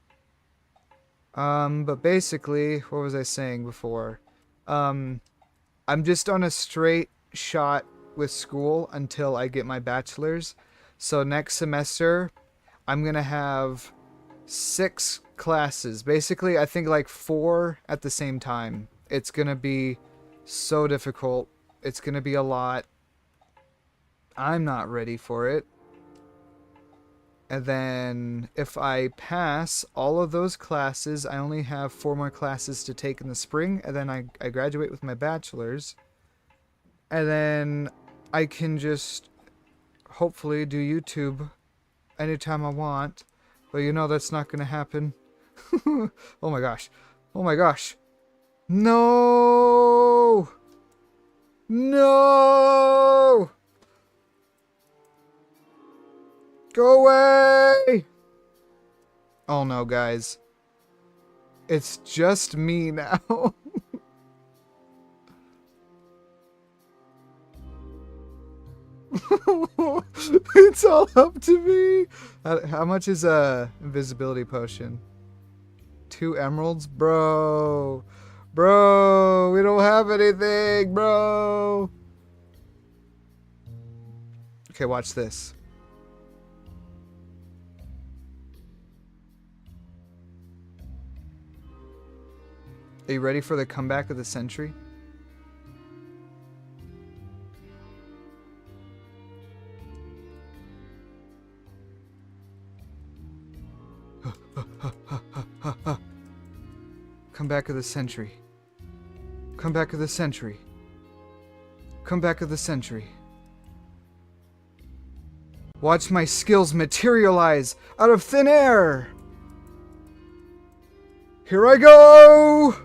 But basically, what was I saying before? I'm just on a straight shot with school until I get my bachelor's. So next semester, I'm gonna have 6 classes. Basically, I think like 4 at the same time. It's gonna be so difficult. It's gonna be a lot. I'm not ready for it. And then if I pass all of those classes, I only have 4 more classes to take in the spring, and then I graduate with my bachelor's. And then I can just hopefully do YouTube anytime I want. But you know that's not gonna happen. Oh my gosh. Oh my gosh. No! No! Go away! Oh no, guys. It's just me now. It's all up to me. How much is a invisibility potion? 2 emeralds? Bro. Bro, we don't have anything, bro. Okay, watch this. Are you ready for the comeback of the century? Comeback of the century. Comeback of the century. Comeback of the century. Watch my skills materialize out of thin air. Here I go!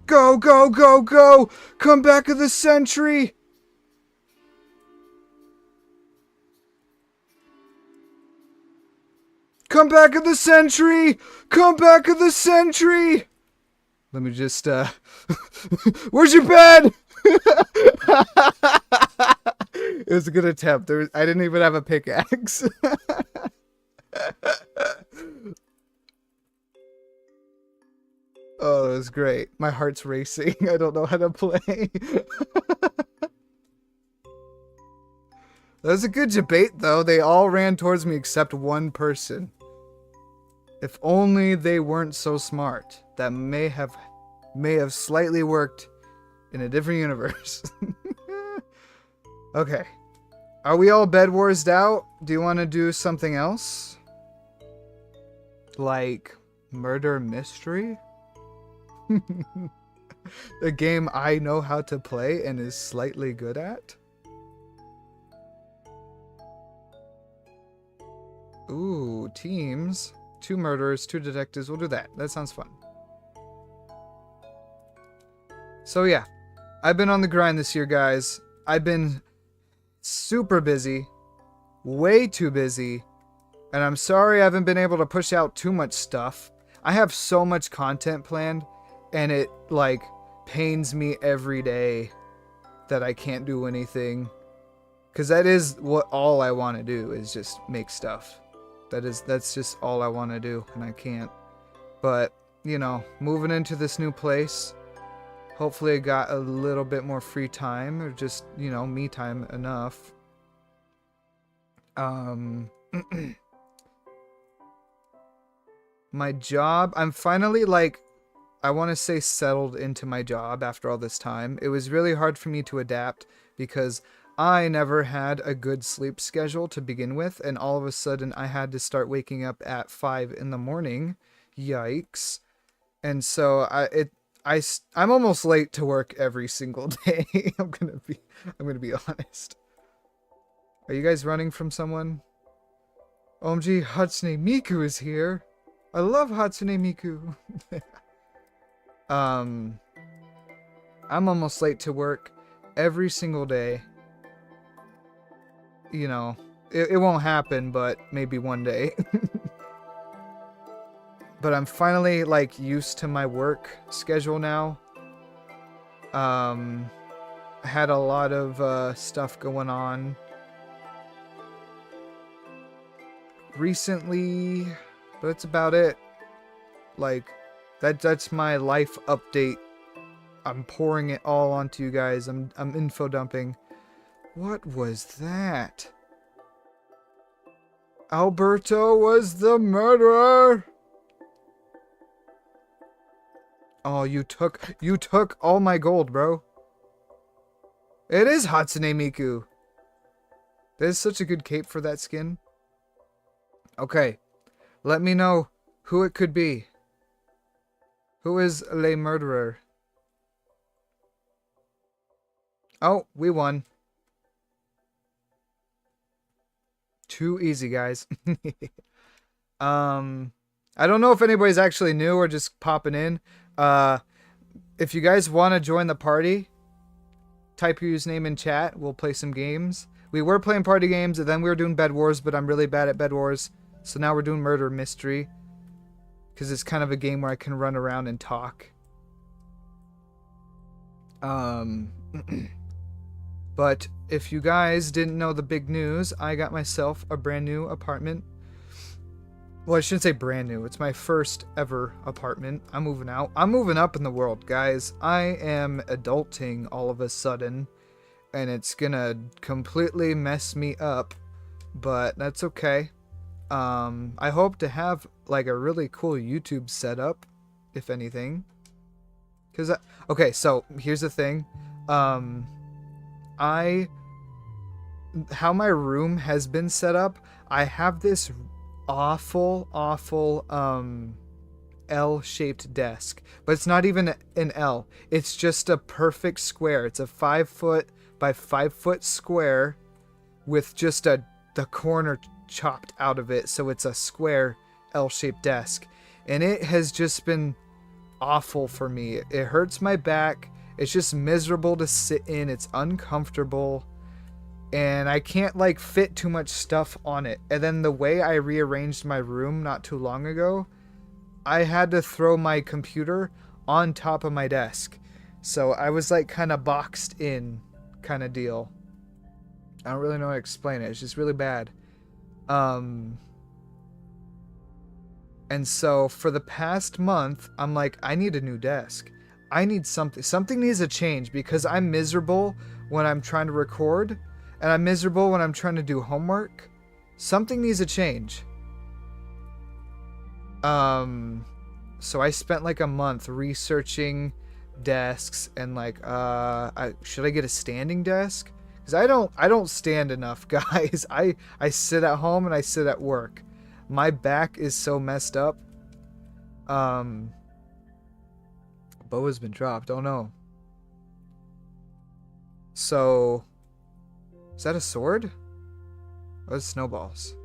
Go, go, go, go! Comeback of the century! Comeback of the century! Comeback of the century! Let me just, where's your bed? It was a good attempt. I didn't even have a pickaxe. Oh, that was great. My heart's racing. I don't know how to play. That was a good debate, though. They all ran towards me except one person. If only they weren't so smart. That may have slightly worked in a different universe. Okay. Are we all Bed Wars'd out? Do you want to do something else? Like murder mystery? A game I know how to play and is slightly good at? Ooh, teams. 2 murderers, 2 detectives. We'll do that. That sounds fun. So yeah, I've been on the grind this year, guys. I've been super busy. Way too busy. And I'm sorry I haven't been able to push out too much stuff. I have so much content planned, and it, like, pains me every day that I can't do anything. Because that is what all I want to do, is just make stuff. That's just all I want to do, and I can't. But, you know, moving into this new place, hopefully I got a little bit more free time, or just, you know, me time enough. My job, I'm finally, like, I want to say settled into my job after all this time. It was really hard for me to adapt because I never had a good sleep schedule to begin with, and all of a sudden I had to start waking up at 5 in the morning. Yikes. And so I'm almost late to work every single day. I'm gonna be honest. Are you guys running from someone? OMG, Hatsune Miku is here. I love Hatsune Miku. I'm almost late to work every single day. You know, it won't happen, but maybe one day. But I'm finally, like, used to my work schedule now. I had a lot of stuff going on recently, but that's about it. Like, that's my life update. I'm pouring it all onto you guys. I'm info dumping. What was that? Alberto was the murderer. Oh, you took all my gold, bro. It is Hatsune Miku. There's such a good cape for that skin. Okay, let me know who it could be. Who is Le Murderer? Oh, we won. Too easy, guys. I don't know if anybody's actually new or just popping in. If you guys want to join the party, type your username in chat. We'll play some games. We were playing party games, and then we were doing Bed Wars, but I'm really bad at Bed Wars. So now we're doing Murder Mystery. Because it's kind of a game where I can run around and talk. But if you guys didn't know the big news, I got myself a brand new apartment. Well, I shouldn't say brand new. It's my first ever apartment. I'm moving out. I'm moving up in the world, guys. I am adulting all of a sudden. And it's gonna completely mess me up. But that's okay. I hope to have, like, a really cool YouTube setup, if anything. Okay, so here's the thing. How my room has been set up, I have this awful L-shaped desk, but it's not even an L. It's just a perfect square. It's a 5 foot by 5 foot square with just the corner chopped out of it, so it's a square L-shaped desk, and it has just been awful for me. It hurts my back. It's just miserable to sit in. It's uncomfortable. And I can't, like, fit too much stuff on it. And then the way I rearranged my room not too long ago, I had to throw my computer on top of my desk. So I was, like, kind of boxed in kind of deal. I don't really know how to explain it. It's just really bad. And And so for the past month, I'm like, I need a new desk. I need something. Something needs to change because I'm miserable when I'm trying to record, and I'm miserable when I'm trying to do homework. Something needs to change. So I spent like a month researching desks and like, should I get a standing desk? Because I don't stand enough, guys. I sit at home and I sit at work. My back is so messed up. Bow has been dropped. Oh no. So, is that a sword? Or is it snowballs?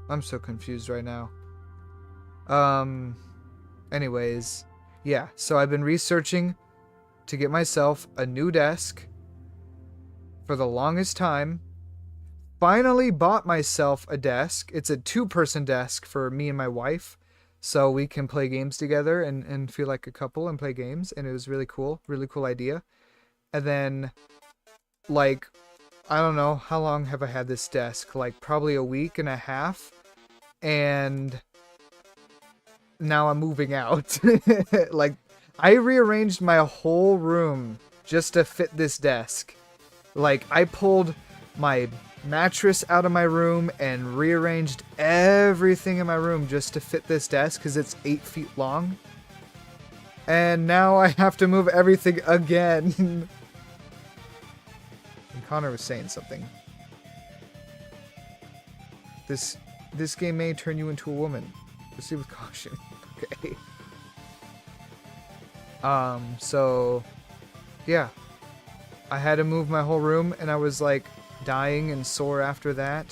I'm so confused right now. Anyways, yeah. So I've been researching to get myself a new desk for the longest time. Finally bought myself a desk. It's a 2-person desk for me and my wife, so we can play games together and feel like a couple and play games, and it was really cool idea. And then, like, I don't know, how long have I had this desk? Like, probably a week and a half, and now I'm moving out. Like, I rearranged my whole room just to fit this desk. Like, I pulled my mattress out of my room and rearranged everything in my room just to fit this desk because it's 8 feet long. And now I have to move everything again. And Connor was saying something. This game may turn you into a woman. Proceed with caution. Okay. So yeah. I had to move my whole room and I was like dying and sore after that.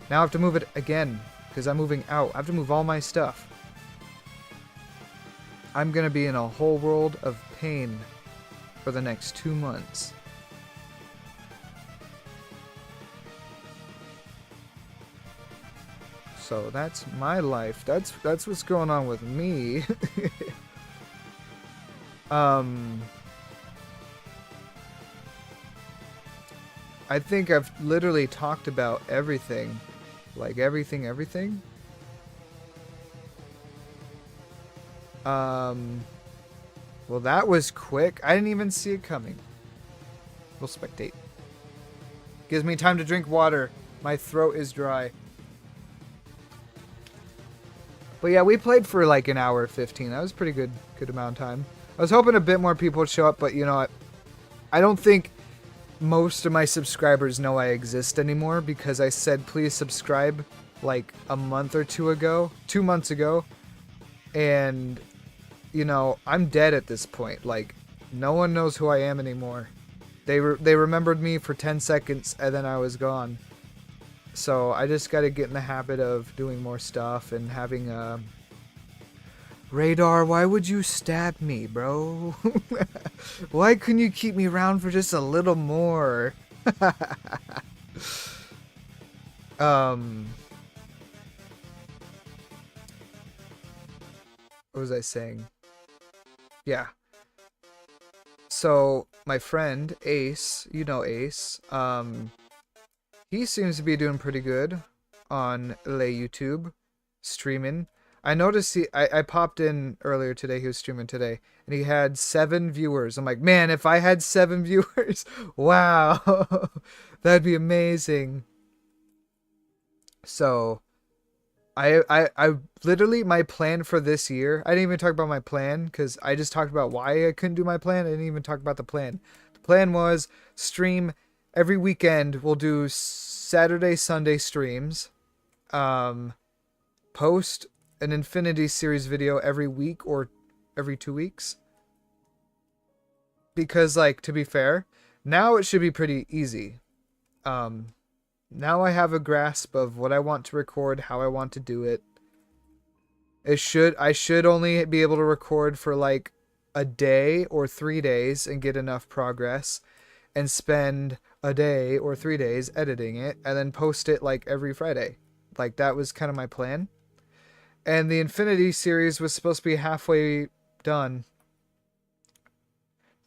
Now I have to move it again because I'm moving out. I have to move all my stuff. I'm gonna be in a whole world of pain for the next 2 months. So that's my life. That's what's going on with me. I think I've literally talked about everything. Like everything. Well, that was quick. I didn't even see it coming. We'll spectate. Gives me time to drink water. My throat is dry. But yeah, we played for like an hour 15. That was a pretty good amount of time. I was hoping a bit more people would show up, but you know, I don't think most of my subscribers know I exist anymore because I said please subscribe like a month or 2 months ago, and you know, I'm dead at this point. Like, no one knows who I am anymore. They remembered me for 10 seconds and then I was gone. So I just got to get in the habit of doing more stuff and having a Radar, why would you stab me, bro? Why couldn't you keep me around for just a little more? What was I saying? Yeah. So, my friend, Ace, you know Ace, he seems to be doing pretty good on YouTube, streaming. I noticed I popped in earlier today, he was streaming today, and he had 7 viewers. I'm like, man, if I had 7 viewers, wow, that'd be amazing. So, I literally, my plan for this year, I didn't even talk about my plan, because I just talked about why I couldn't do my plan. I didn't even talk about the plan. The plan was stream every weekend. We'll do Saturday, Sunday streams. Post an Infinity Series video every week or every 2 weeks. Because, like, to be fair, now it should be pretty easy. Now I have a grasp of what I want to record, how I want to do it. I should only be able to record for like a day or 3 days and get enough progress, and spend a day or 3 days editing it and then post it like every Friday. Like, that was kind of my plan. And the Infinity series was supposed to be halfway done.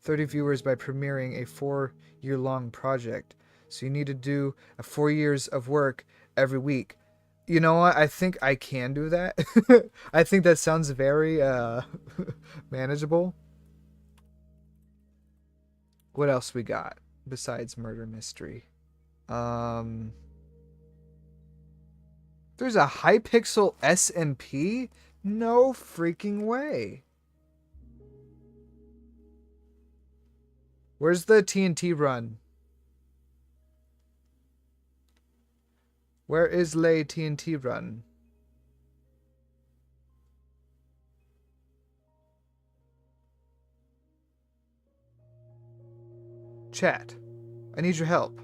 30 viewers by premiering a 4-year-long project. So you need to do 4 years of work every week. You know what? I think I can do that. I think that sounds very manageable. What else we got besides murder mystery? Um There's a Hypixel SMP? No freaking way. Where's the TNT run? Where is Lay TNT run? Chat, I need your help.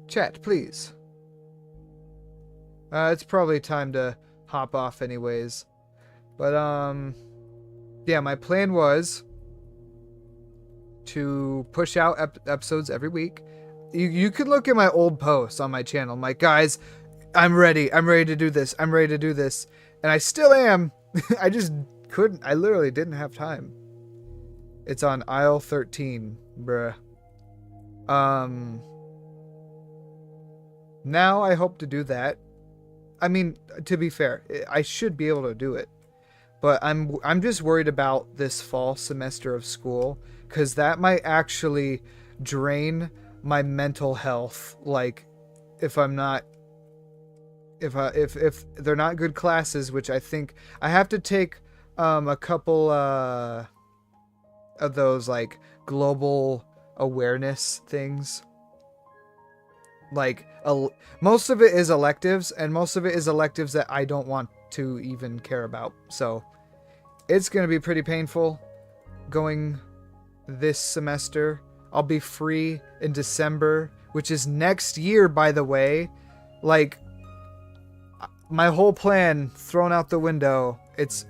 Chat, please. It's probably time to hop off anyways. But, yeah, my plan was to push out episodes every week. You could look at my old posts on my channel. I'm like, guys, I'm ready. I'm ready to do this. I'm ready to do this. And I still am. I just couldn't. I literally didn't have time. It's on aisle 13, bruh. Now I hope to do that. I mean, to be fair, I should be able to do it. But I'm just worried about this fall semester of school, because that might actually drain my mental health. Like, if I'm not, if they're not good classes, which I think I have to take a couple of those like global awareness things. Like, most of it is electives, and most of it is electives that I don't want to even care about. So it's going to be pretty painful going this semester. I'll be free in December, which is next year, by the way. Like, my whole plan thrown out the window.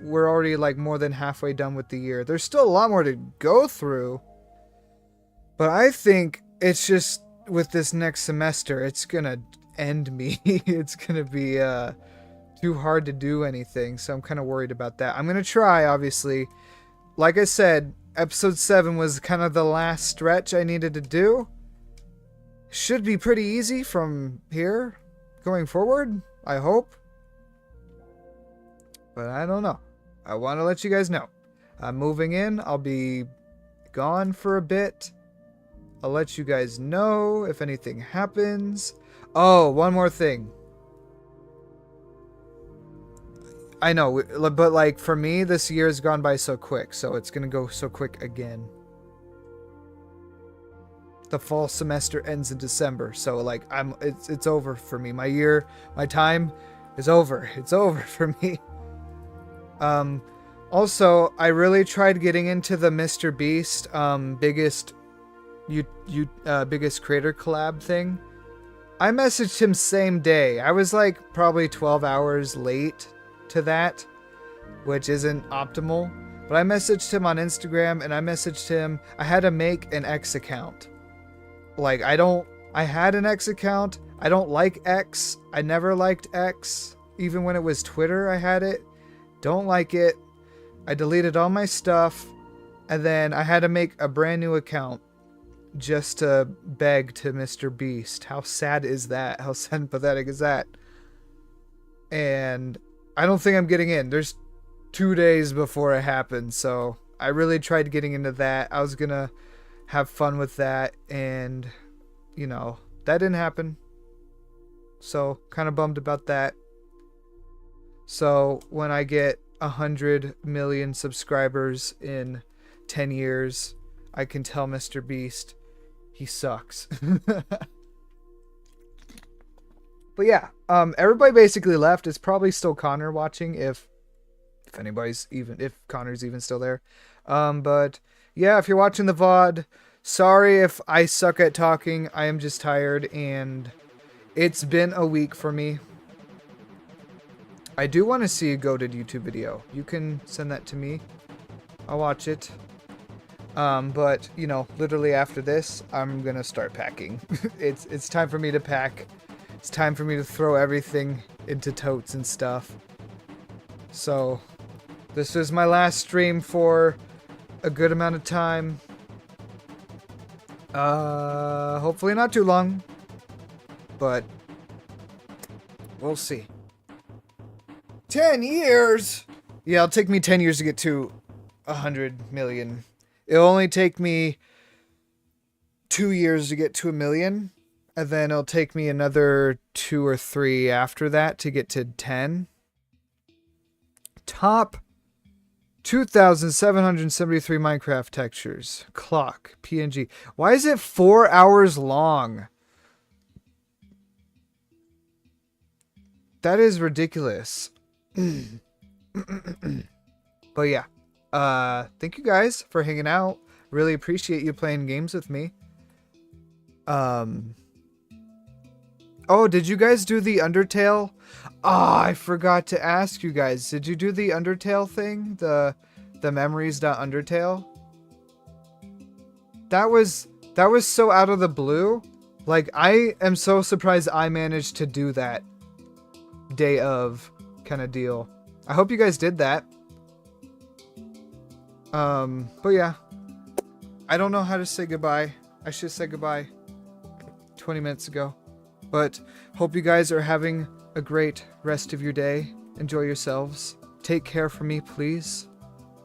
We're already like more than halfway done with the year. There's still a lot more to go through, but I think it's just with this next semester, it's gonna end me. It's gonna be too hard to do anything, so I'm kind of worried about that. I'm gonna try, obviously. Like I said, episode 7 was kind of the last stretch I needed to do. Should be pretty easy from here going forward, I hope. But I don't know. I want to let you guys know. I'm moving in. I'll be gone for a bit. I'll let you guys know if anything happens. Oh, one more thing. I know, but like for me, this year has gone by so quick, so it's gonna go so quick again. The fall semester ends in December, so like it's over for me. My time is over. It's over for me. Also, I really tried getting into the Mr. Beast biggest creator collab thing. I messaged him same day. I was like probably 12 hours late to that, which isn't optimal. But I messaged him on Instagram, and I messaged him. I had to make an X account. Like, I had an X account. I don't like X. I never liked X. Even when it was Twitter, I had it. Don't like it. I deleted all my stuff. And then I had to make a brand new account just to beg to Mr. Beast. How sad is that? How sad and pathetic is that? And I don't think I'm getting in. There's 2 days before it happens, so I really tried getting into that. I was gonna have fun with that, and you know, that didn't happen. So kind of bummed about that. So when I get 100 million subscribers in 10 years, I can tell Mr. Beast he sucks. But yeah, everybody basically left. It's probably still Connor watching, if Connor's even still there. But yeah, if you're watching the VOD, sorry if I suck at talking. I am just tired, and it's been a week for me. I do want to see a goated YouTube video. You can send that to me. I'll watch it. But you know, literally after this, I'm gonna start packing. It's time for me to pack. It's time for me to throw everything into totes and stuff. So, this is my last stream for a good amount of time. Hopefully not too long. But we'll see. 10 years? Yeah, it'll take me 10 years to get to 100 million. It'll only take me 2 years to get to 1 million. And then it'll take me another 2 or 3 after that to get to 10. Top 2,773 Minecraft textures. Clock. PNG. Why is it 4 hours long? That is ridiculous. But yeah. Thank you guys for hanging out. Really appreciate you playing games with me. Oh, did you guys do the Undertale? Oh, I forgot to ask you guys. Did you do the Undertale thing? The memories.undertale? That was so out of the blue. Like, I am so surprised I managed to do that day of kind of deal. I hope you guys did that. But yeah. I don't know how to say goodbye. I should say goodbye 20 minutes ago. But hope you guys are having a great rest of your day. Enjoy yourselves. Take care for me, please.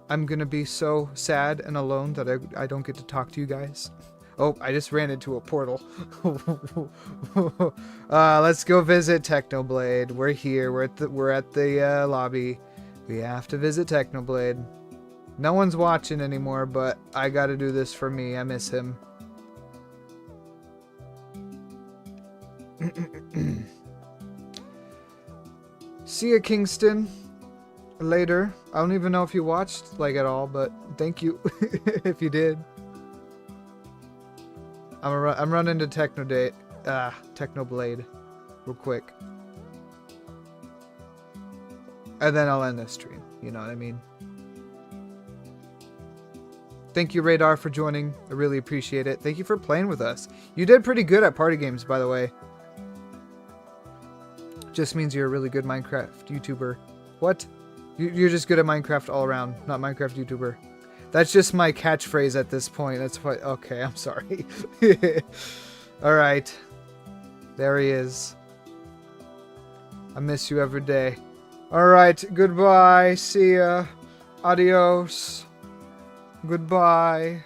I'm gonna be so sad and alone that I don't get to talk to you guys. Oh, I just ran into a portal. Let's go visit Technoblade. We're here. We're at the lobby. We have to visit Technoblade. No one's watching anymore, but I gotta do this for me. I miss him. See ya, Kingston. Later. I don't even know if you watched, like, at all, but thank you if you did. I'm running to Technoblade real quick. And then I'll end this stream. You know what I mean? Thank you, Radar, for joining. I really appreciate it. Thank you for playing with us. You did pretty good at party games, by the way. Just means you're a really good Minecraft YouTuber. What? You're just good at Minecraft all around, not Minecraft YouTuber. That's just my catchphrase at this point. That's why. Okay, I'm sorry. Alright. There he is. I miss you every day. Alright, goodbye. See ya. Adios. Goodbye.